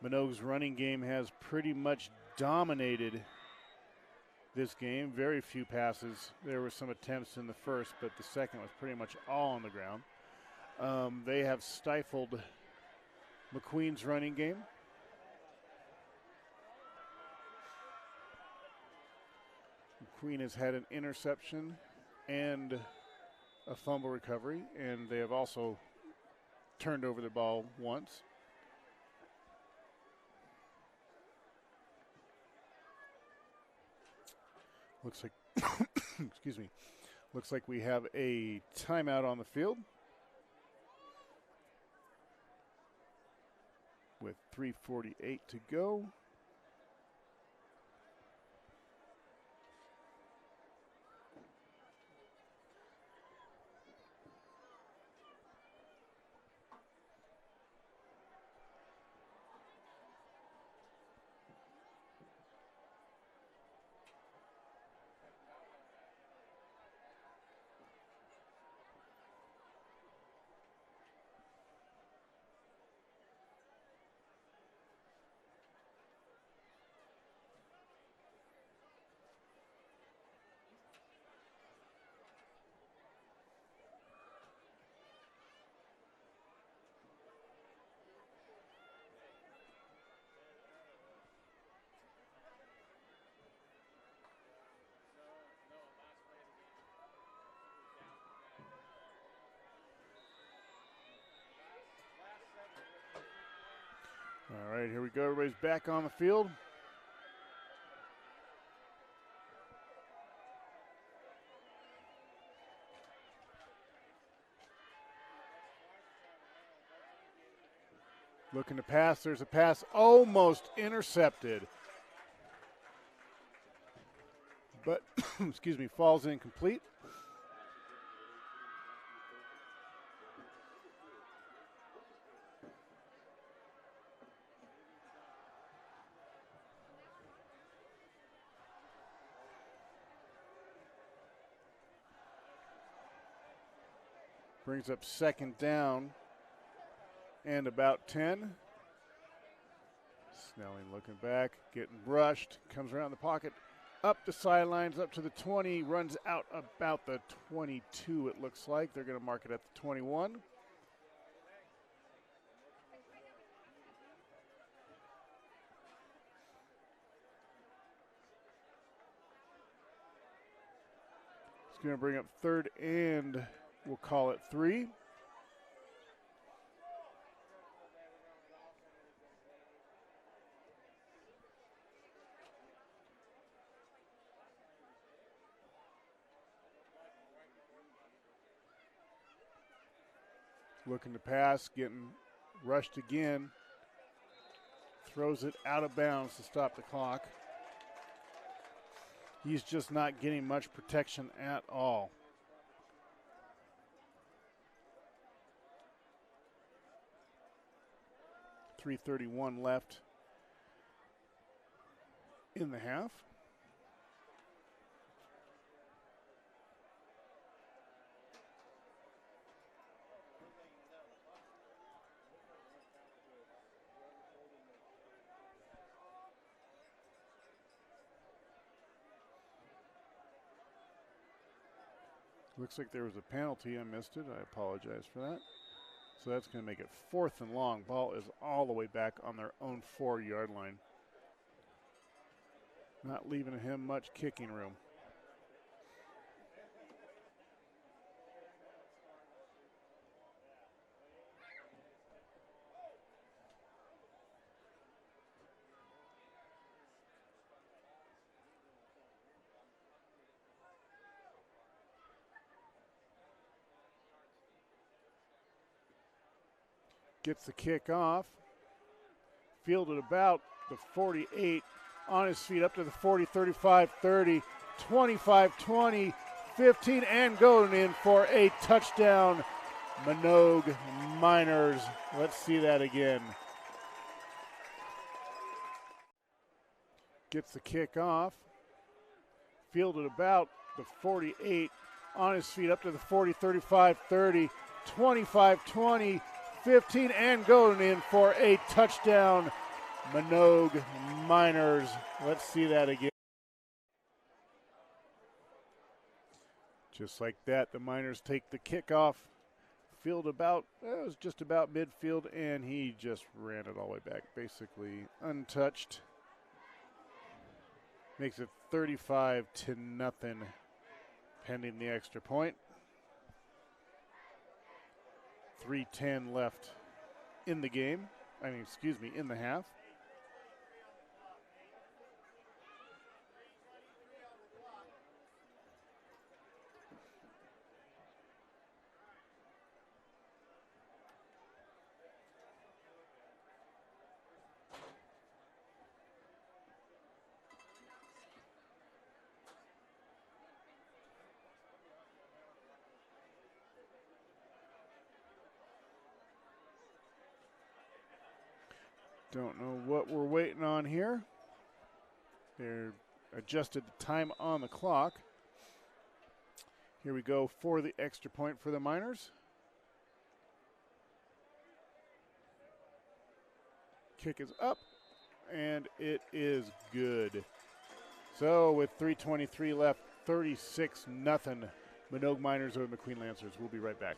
Minogue's running game has pretty much dominated this game. Very few passes. There were some attempts in the first, but the second was pretty much all on the ground. They have stifled McQueen's running game. McQueen has had an interception and a fumble recovery, and they have also turned over the ball once. Looks like, excuse me, looks like we have a timeout on the field with 3:48 to go. All right, here we go. Everybody's back on the field. Looking to pass. There's a pass almost intercepted. But, excuse me, falls incomplete. Brings up second down and about 10. Snelling looking back, getting brushed, comes around the pocket, up the sidelines, up to the 20, runs out about the 22, it looks like. They're going to mark it at the 21. It's going to bring up third and we'll call it 3. Looking to pass, getting rushed again. Throws it out of bounds to stop the clock. He's just not getting much protection at all. .331 left in the half. Looks like there was a penalty. I missed it. I apologize for that. So that's going to make it 4th and long. Ball is all the way back on their own 4-yard line. Not leaving him much kicking room. Gets the kick off. Fielded about the 48. On his feet up to the 40, 35, 30, 25, 20, 15, and going in for a touchdown. Manogue Miners. Let's see that again. Gets the kick off. Fielded about the 48. On his feet up to the 40, 35, 30, 25, 20, 15, and going in for a touchdown. Manogue Miners. Let's see that again. Just like that, the Miners take the kickoff. Field about, it was just about midfield, and he just ran it all the way back, basically untouched. Makes it 35-0, pending the extra point. 3:10 left in the game. In the half. Don't know what we're waiting on here. They're adjusted the time on the clock. Here we go for the extra point for the Miners. Kick is up, and it is good. So with 3:23 left, 36-0. Manogue Miners over McQueen Lancers. We'll be right back.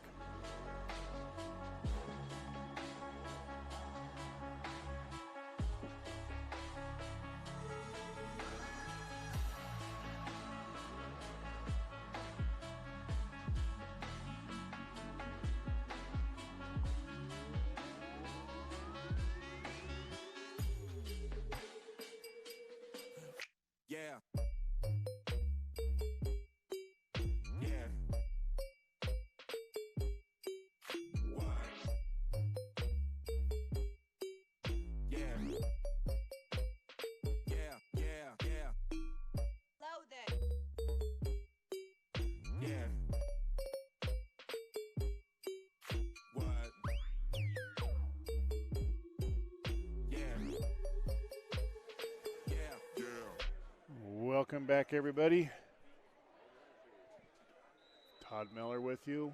Yeah. Yeah. Welcome back, everybody. Todd Miller with you.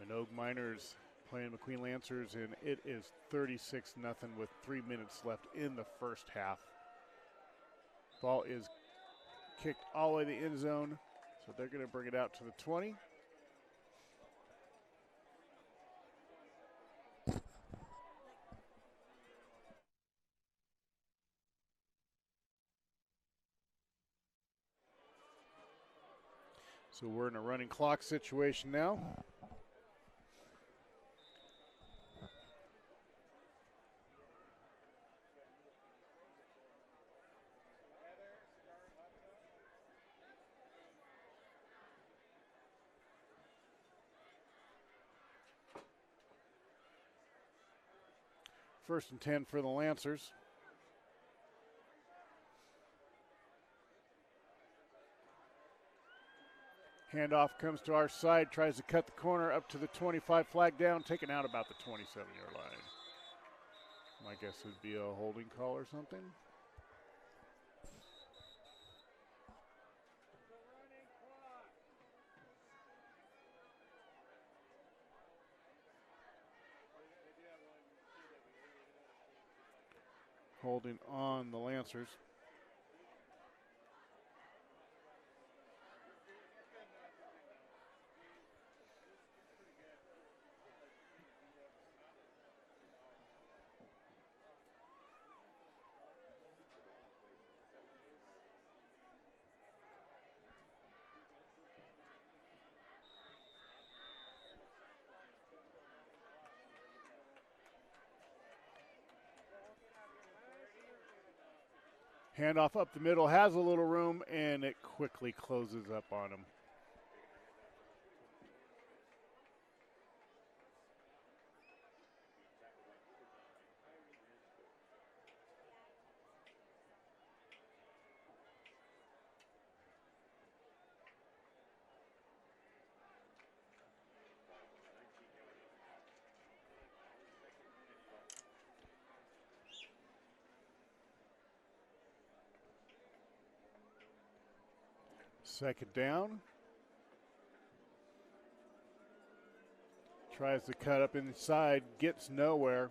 Manogue Miners playing McQueen Lancers, and it is 36-0 with 3 minutes left in the first half. Ball is kicked all the way to the end zone, so they're going to bring it out to the 20. So we're in a running clock situation now. First and 10 for the Lancers. Handoff comes to our side, tries to cut the corner up to the 25, flag down, taken out about the 27-yard line. My guess would be a holding call or something. Holding on the Lancers. Handoff up the middle, has a little room, and it quickly closes up on him. Second down. Tries to cut up inside, gets nowhere.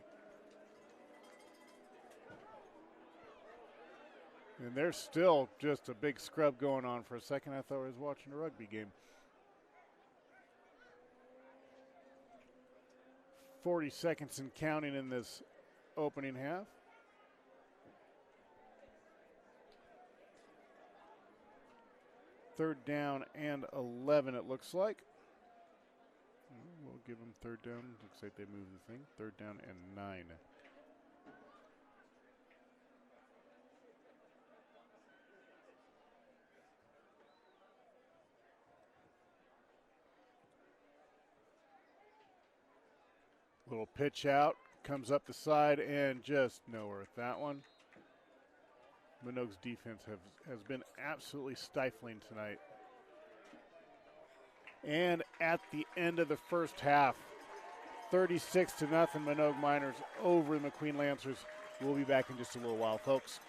And there's still just a big scrub going on. For a second, I thought I was watching a rugby game. 40 seconds and counting in this opening half. Third down and 11, it looks like. We'll give them third down. Looks like they moved the thing. Third down and 9. Little pitch out, comes up the side, and just nowhere with that one. Minogue's defense has been absolutely stifling tonight. And at the end of the first half, 36-0, Manogue Miners over the McQueen Lancers. We'll be back in just a little while, folks.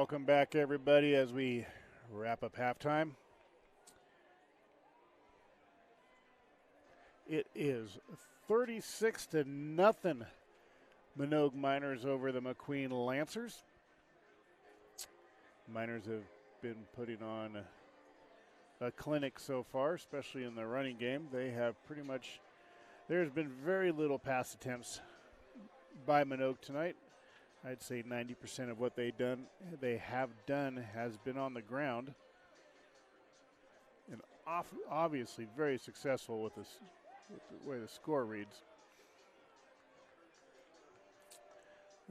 Welcome back, everybody, as we wrap up halftime. It is 36-0 Manogue Miners over the McQueen Lancers. Miners have been putting on a clinic so far, especially in the running game. They have pretty much, there's been very little pass attempts by Minogue tonight. I'd say 90% of what they have done has been on the ground. And obviously very successful with the way the score reads.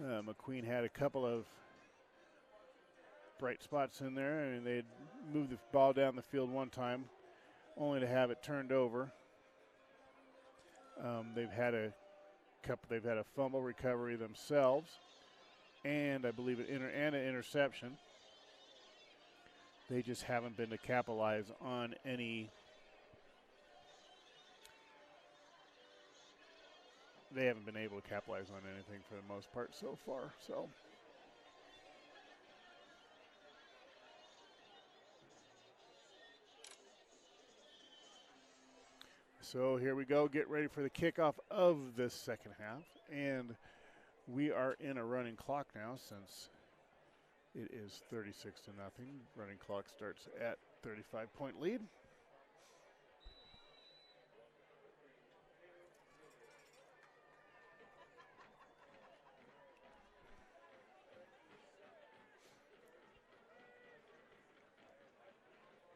McQueen had a couple of bright spots in there, and they'd moved the ball down the field one time, only to have it turned over. They've had a fumble recovery themselves, and I believe an interception. They just haven't been to capitalize on any. They haven't been able to capitalize on anything for the most part so far. So here we go. Get ready for the kickoff of this second half. And we are in a running clock now since it is 36-0. Running clock starts at 35-point lead.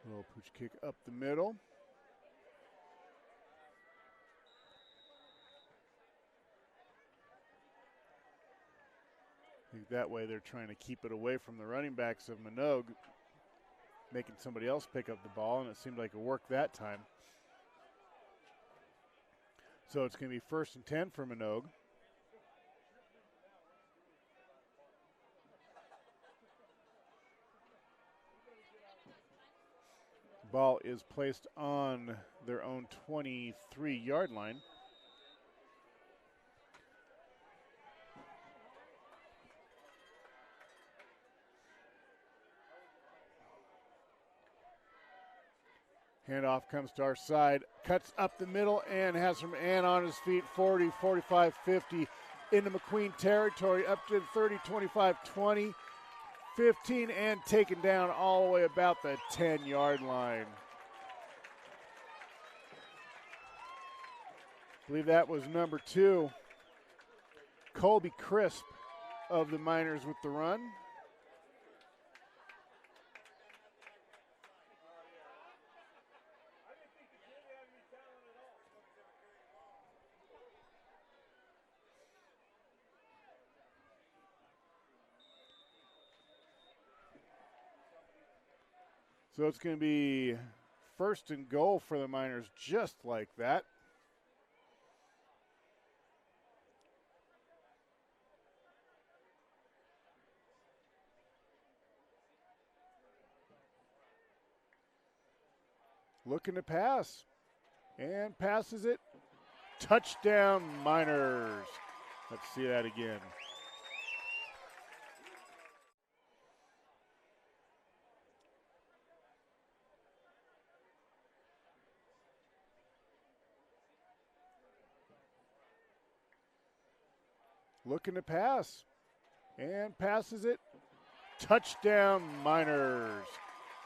Little pooch kick up the middle. I think that way they're trying to keep it away from the running backs of Minogue, making somebody else pick up the ball, and it seemed like it worked that time. So it's going to be 1st and 10 for Minogue. Ball is placed on their own 23-yard line. Handoff comes to our side, cuts up the middle, and has from Ann on his feet, 40, 45, 50, into McQueen territory, up to 30, 25, 20, 15, and taken down all the way about the 10-yard line. I believe that was number 2, Colby Crisp of the Miners with the run. So it's going to be 1st and goal for the Miners just like that. Looking to pass, and passes it. Touchdown, Miners. Let's see that again. Looking to pass, and passes it. Touchdown, Miners.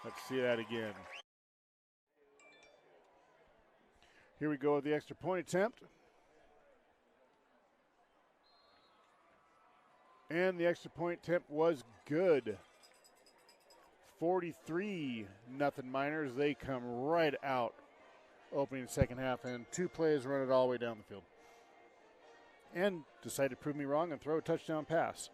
Let's see that again. Here we go with the extra point attempt. And the extra point attempt was good. 43-0 Miners. They come right out opening the second half, and 2 plays run it all the way down the field. And decided to prove me wrong and throw a touchdown pass.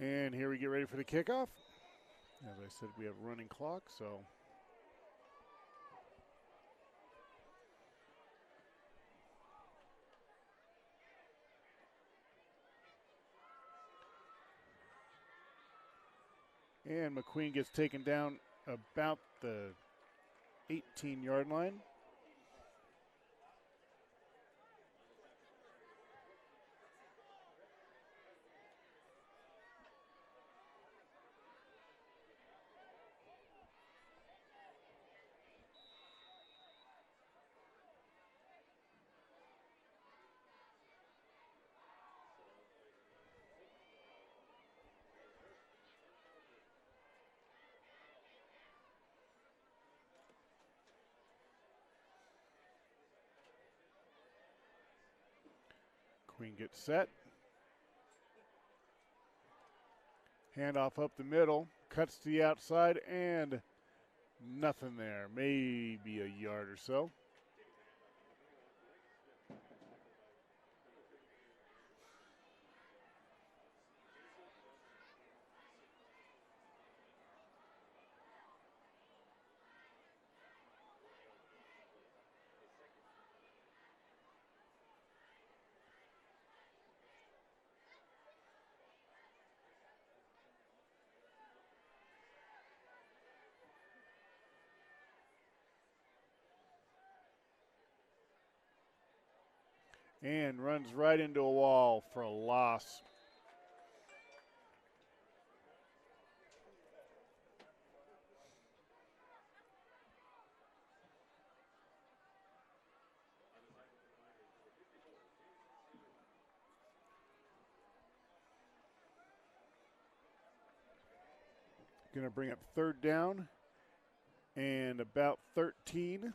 And here we get ready for the kickoff. As I said, we have running clock, so. And McQueen gets taken down about the 18-yard line. Queen gets set. Handoff up the middle, cuts to the outside, and nothing there. Maybe a yard or so. And runs right into a wall for a loss. Going to bring up third down and about 13.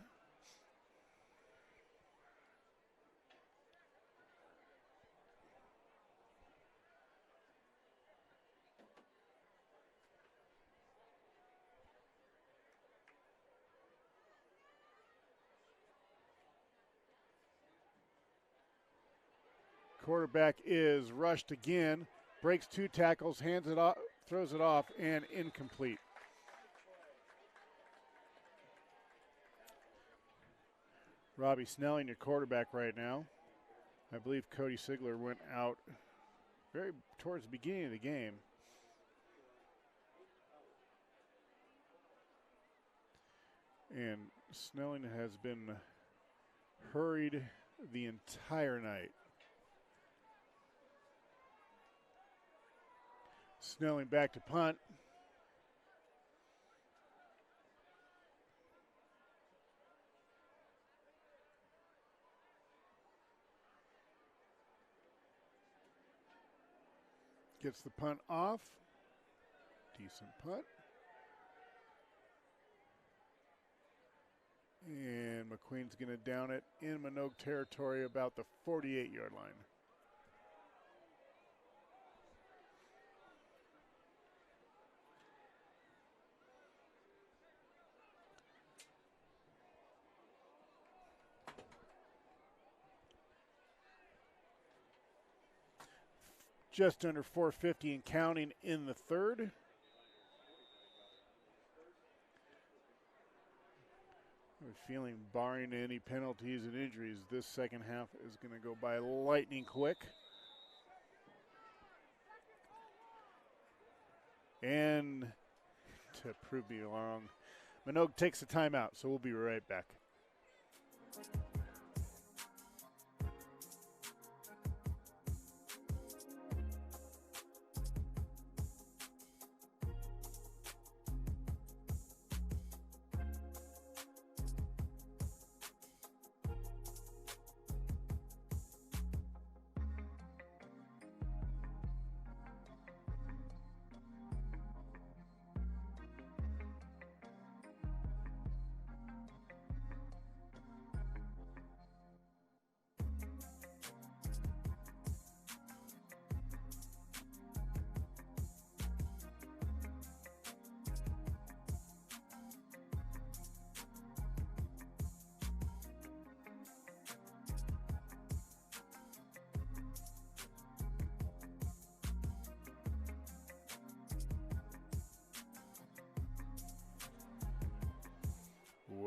Quarterback is rushed again, breaks 2 tackles, hands it off, throws it off, and incomplete. Robbie Snelling, your quarterback right now. I believe Cody Sigler went out very towards the beginning of the game. And Snelling has been hurried the entire night. Snelling back to punt. Gets the punt off. Decent punt. And McQueen's going to down it in Minogue territory about the 48-yard line. Just under 4:50 and counting in the third. I have a feeling, barring any penalties and injuries, this second half is going to go by lightning quick. And to prove me wrong, Minogue takes a timeout, so we'll be right back.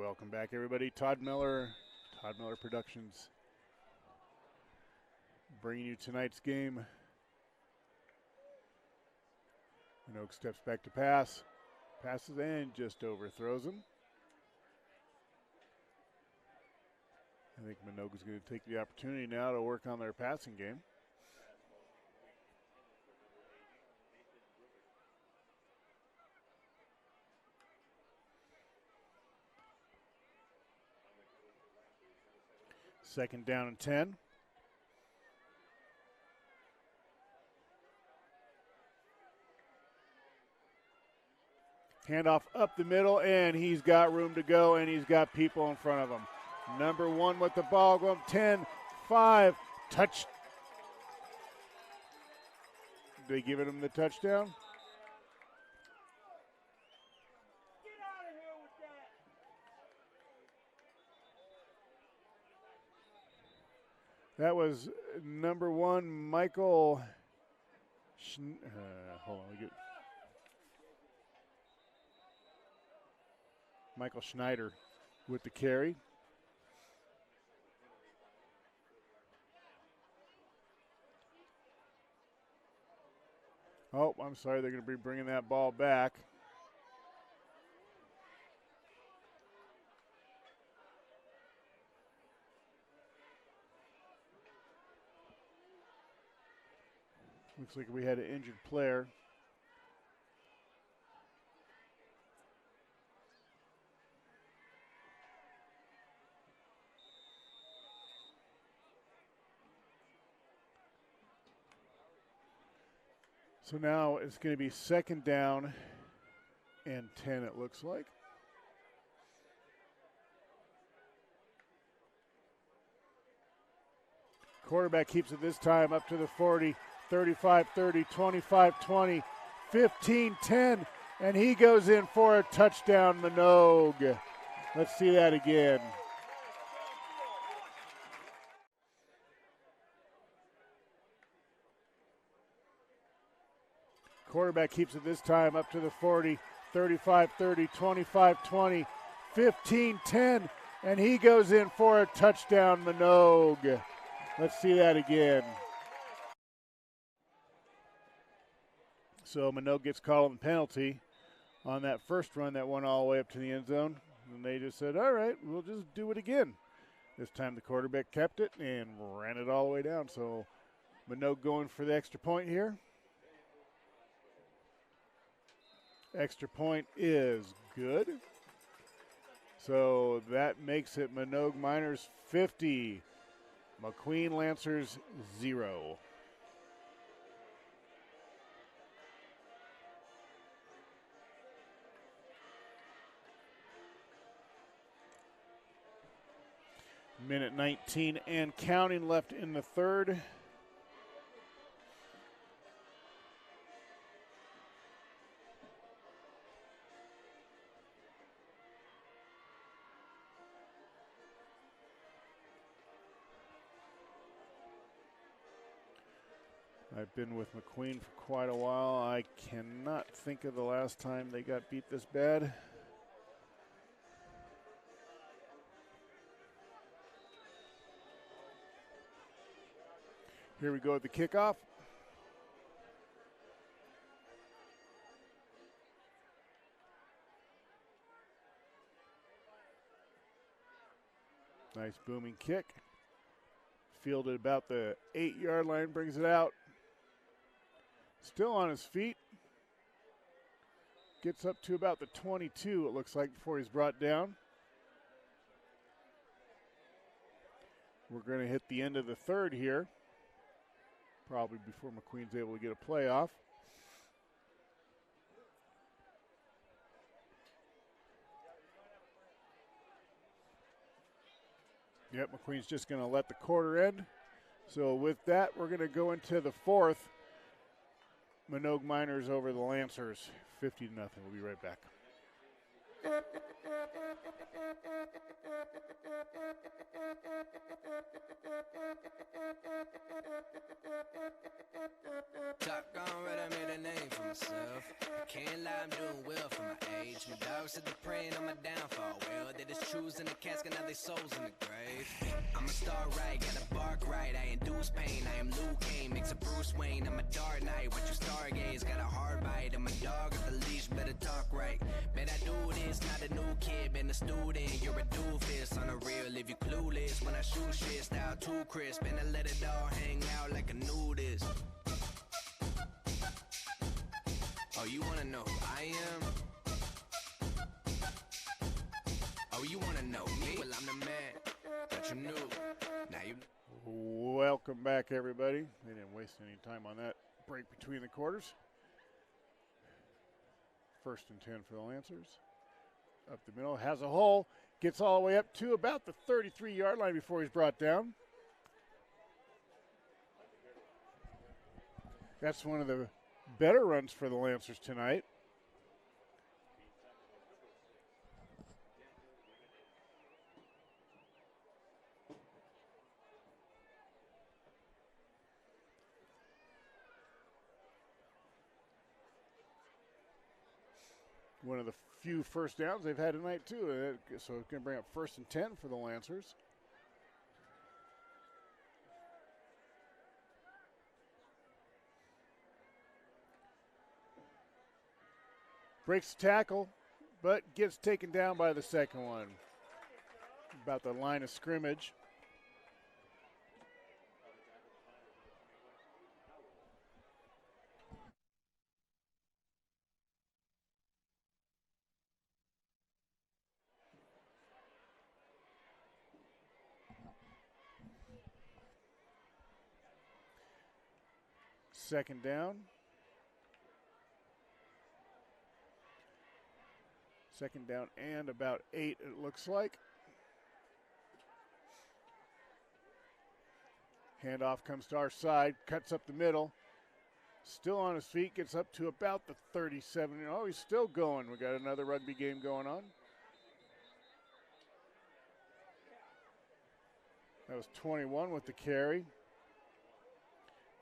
Welcome back, everybody. Todd Miller Productions, bringing you tonight's game. Minogue steps back to pass, passes and just overthrows him. I think Minogue is going to take the opportunity now to work on their passing game. Second down and 10. Handoff up the middle, and he's got room to go, and he's got people in front of him. Number 1 with the ball, going 10, 5, touch. They give him the touchdown? That was number 1, Michael. Hold on, Michael Schneider with the carry. Oh, I'm sorry, they're going to be bringing that ball back. Looks like we had an injured player. So now it's going to be second down and 10, it looks like. Quarterback keeps it this time up to the 40, 35, 30, 25, 20, 15, 10, and he goes in for a touchdown, Minogue. Let's see that again. Quarterback keeps it this time up to the 40, 35, 30, 25, 20, 15, 10, and he goes in for a touchdown, Minogue. Let's see that again. So Minogue gets called a penalty on that first run that went all the way up to the end zone. And they just said, all right, we'll just do it again. This time the quarterback kept it and ran it all the way down. So Minogue going for the extra point here. Extra point is good. So that makes it Manogue Miners 50, McQueen Lancers 0. Minute 19 and counting left in the third. I've been with McQueen for quite a while. I cannot think of the last time they got beat this bad. Here we go at the kickoff. Nice booming kick. Fielded about the 8-yard line, brings it out. Still on his feet. Gets up to about the 22, it looks like, before he's brought down. We're going to hit the end of the third here. Probably before McQueen's able to get a play off. Yep, McQueen's just going to let the quarter end. So with that, we're going to go into the fourth. Manogue Miners over the Lancers, 50-0. We'll be right back. Top gone red, I made a name for myself. Can't lie, I'm doing well for my age. My dog said they're praying on my downfall. Well, they just choosing the casket, now they souls in the grave. I'm a star right, gotta bark right. I induce pain, I am Luke Kane, mix a Bruce Wayne. I'm a dark knight, watch you stargaze. Got a hard bite, I'm a dog at the leash, better talk right. Bet I do this, not a new kid, been a student. You're a doofus, on the real, if you clueless. When I shoot shit, style too crisp, and I let it all hang out like a nudist. Oh, you wanna know who I am? Oh, you wanna know me? Well, I'm the man that you knew. Now you. Welcome back, everybody. They didn't waste any time on that break between the quarters. 1st and 10 for the Lancers. Up the middle, has a hole, gets all the way up to about the 33-yard line before he's brought down. That's one of the better runs for the Lancers tonight. One of the few first downs they've had tonight, too. So it's going to bring up 1st and 10 for the Lancers. Breaks the tackle, but gets taken down by the second one. About the line of scrimmage. Second down. Second down and about 8, it looks like. Handoff comes to our side, cuts up the middle. Still on his feet, gets up to about the 37. Oh, he's still going. We got another rugby game going on. That was 21 with the carry.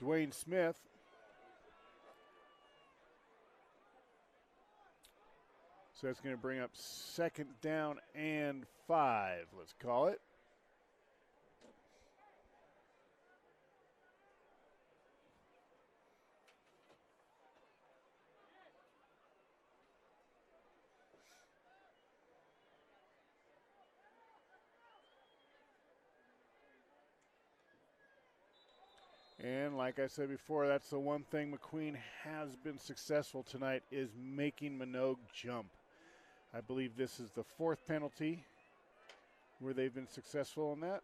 Dwayne Smith. So that's going to bring up 2nd down and 5, let's call it. And like I said before, that's the one thing McQueen has been successful tonight is making Minogue jump. I believe this is the 4th penalty where they've been successful in that.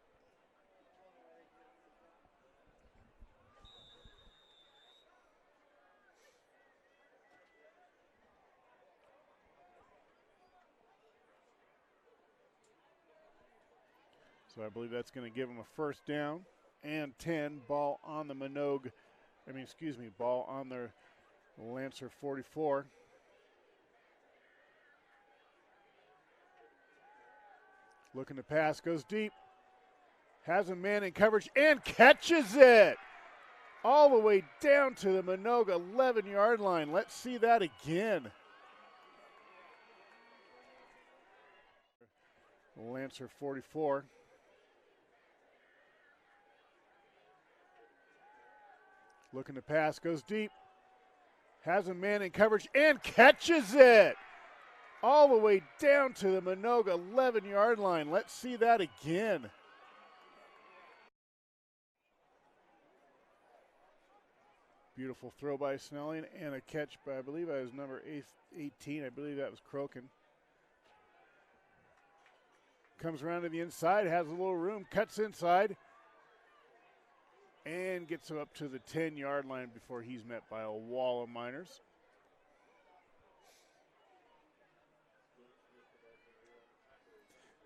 So I believe that's going to give them a 1st down and 10. Ball on the Minogue, ball on their Lancer 44. Looking to pass, goes deep. Has a man in coverage and catches it. All the way down to the Minogue 11-yard line. Let's see that again. Lancer 44. Looking to pass, goes deep. Has a man in coverage and catches it. All the way down to the Minogue 11-yard line. Let's see that again. Beautiful throw by Snelling and a catch by, I believe that was number 18. I believe that was Crokin. Comes around to the inside, has a little room, cuts inside, and gets him up to the 10-yard line before he's met by a wall of Miners.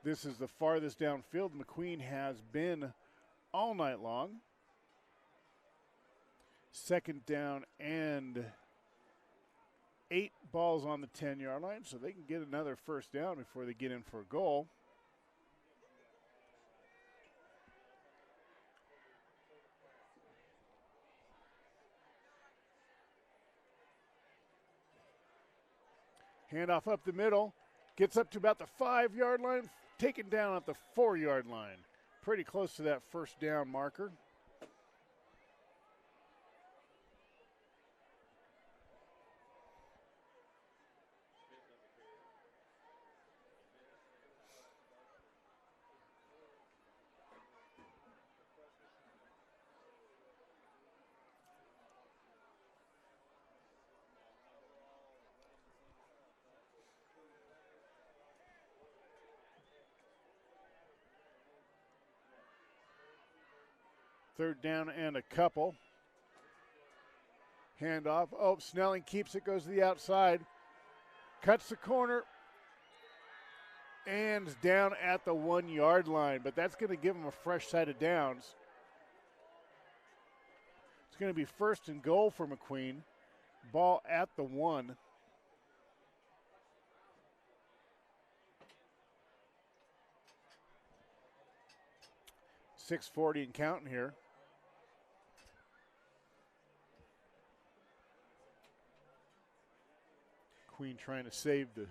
This is the farthest downfield McQueen has been all night long. 2nd down and 8 balls on the 10-yard line, so they can get another first down before they get in for a goal. Handoff up the middle, gets up to about the 5-yard line, taken down at the 4-yard line. Pretty close to that first down marker. Third down and a couple. Handoff. Oh, Snelling keeps it, goes to the outside. Cuts the corner. And is down at the 1-yard line. But that's going to give him a fresh set of downs. It's going to be first and goal for McQueen. Ball at the 1. .640 and counting here. Queen trying to save the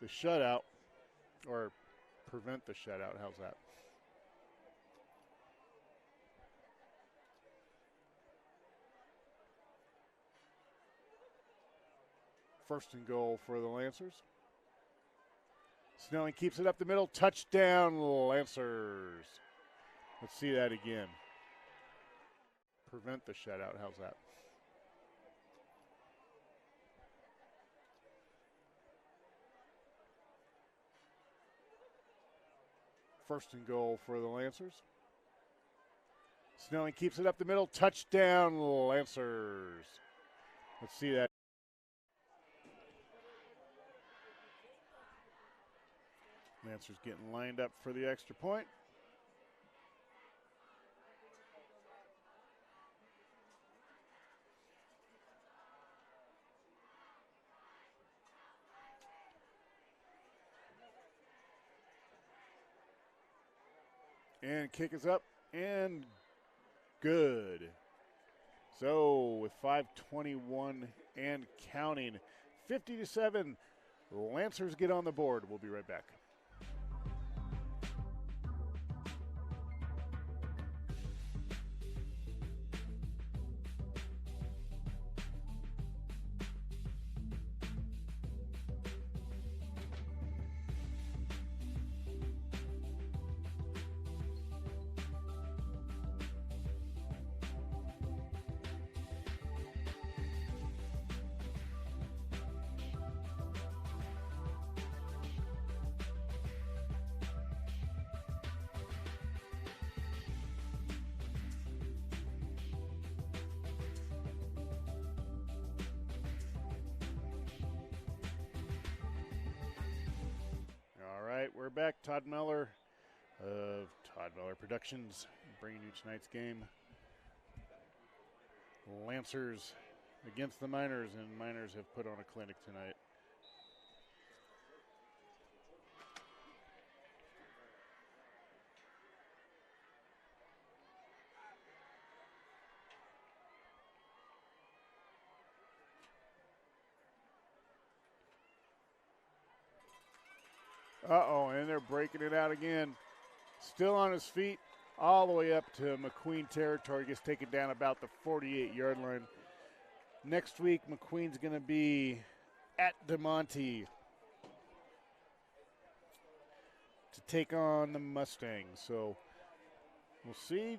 shutout, or prevent the shutout. How's that? First and goal for the Lancers. Snelling keeps it up the middle. Touchdown, Lancers. Let's see that again. Prevent the shutout. How's that? First and goal for the Lancers. Snelling keeps it up the middle. Touchdown, Lancers. Let's see that. Lancers getting lined up for the extra point. And kick is up and good. So with 5:21 and counting, 50-7, Lancers get on the board. We'll be right back. We're back. Todd Meller of Todd Meller Productions bringing you tonight's game. Lancers against the Miners, and Miners have put on a clinic tonight. And they're breaking it out again. Still on his feet, all the way up to McQueen territory. Gets taken down about the 48-yard line. Next week, McQueen's going to be at DeMonte to take on the Mustangs. So we'll see.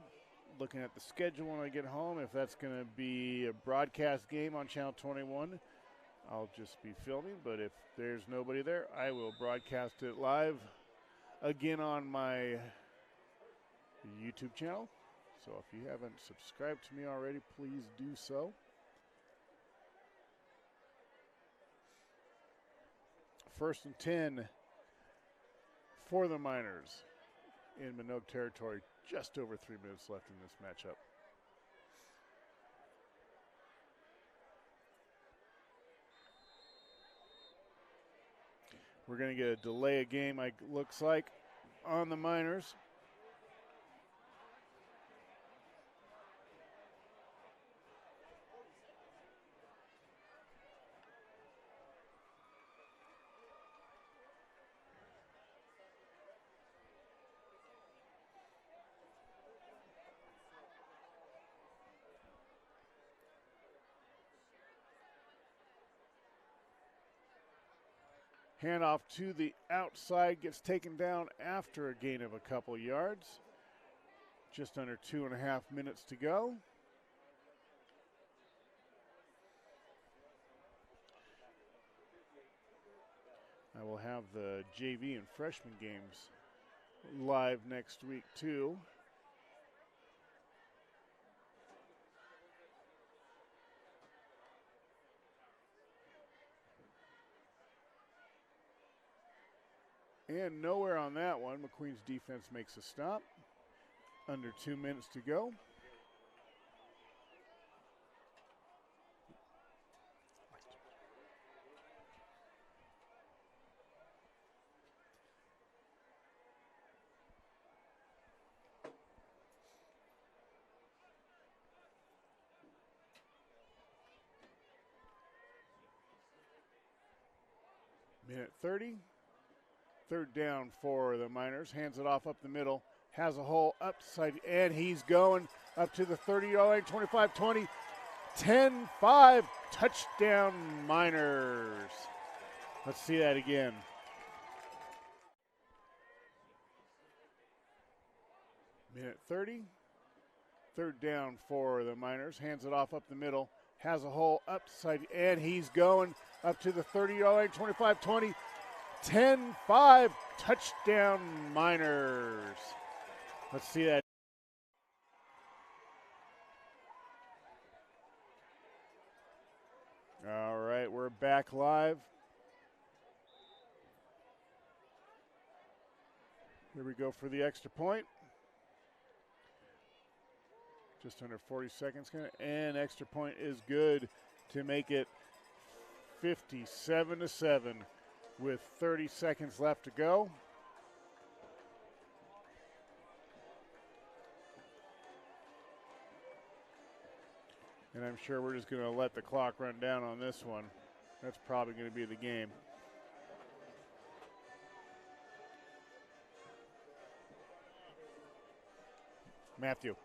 Looking at the schedule when I get home, if that's going to be a broadcast game on Channel 21. I'll just be filming, but if there's nobody there, I will broadcast it live again on my YouTube channel. So if you haven't subscribed to me already, please do so. First and 10 for the Miners in Minogue territory. Just over 3 minutes left in this matchup. We're going to get a delay of game, looks like, on the Miners. Handoff to the outside, gets taken down after a gain of a couple yards. Just under 2.5 minutes to go. I will have the JV and freshman games live next week too. And nowhere on that one. McQueen's defense makes a stop. Under 2 minutes to go. Minute 30. Third down for the Miners. Hands it off up the middle. Has a hole upside, and he's going up to the 30-yard line. 25-20. 10-5. Touchdown Miners. Let's see that again. Minute 30. Third down for the Miners. Hands it off up the middle. Has a hole upside, and he's going up to the 30-yard line. 25-20. 10-5, touchdown Miners. Let's see that. All right, we're back live. Here we go for the extra point. Just under 40 seconds, and extra point is good to make it 57-7. With 30 seconds left to go. And I'm sure we're just going to let the clock run down on this one. That's probably going to be the game. Matthew.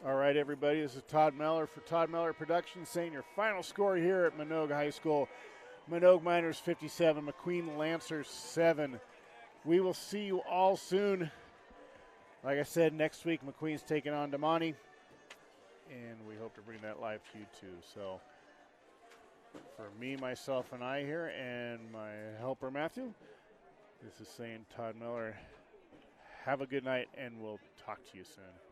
All right, everybody, this is Todd Meller for Todd Meller Productions saying your final score here at Minogue High School. Manogue Miners 57, McQueen Lancers 7. We will see you all soon. Like I said, next week McQueen's taking on Damani, and we hope to bring that live to you too. So for me, myself, and I here, and my helper Matthew, this is saying Todd Meller, have a good night, and we'll talk to you soon.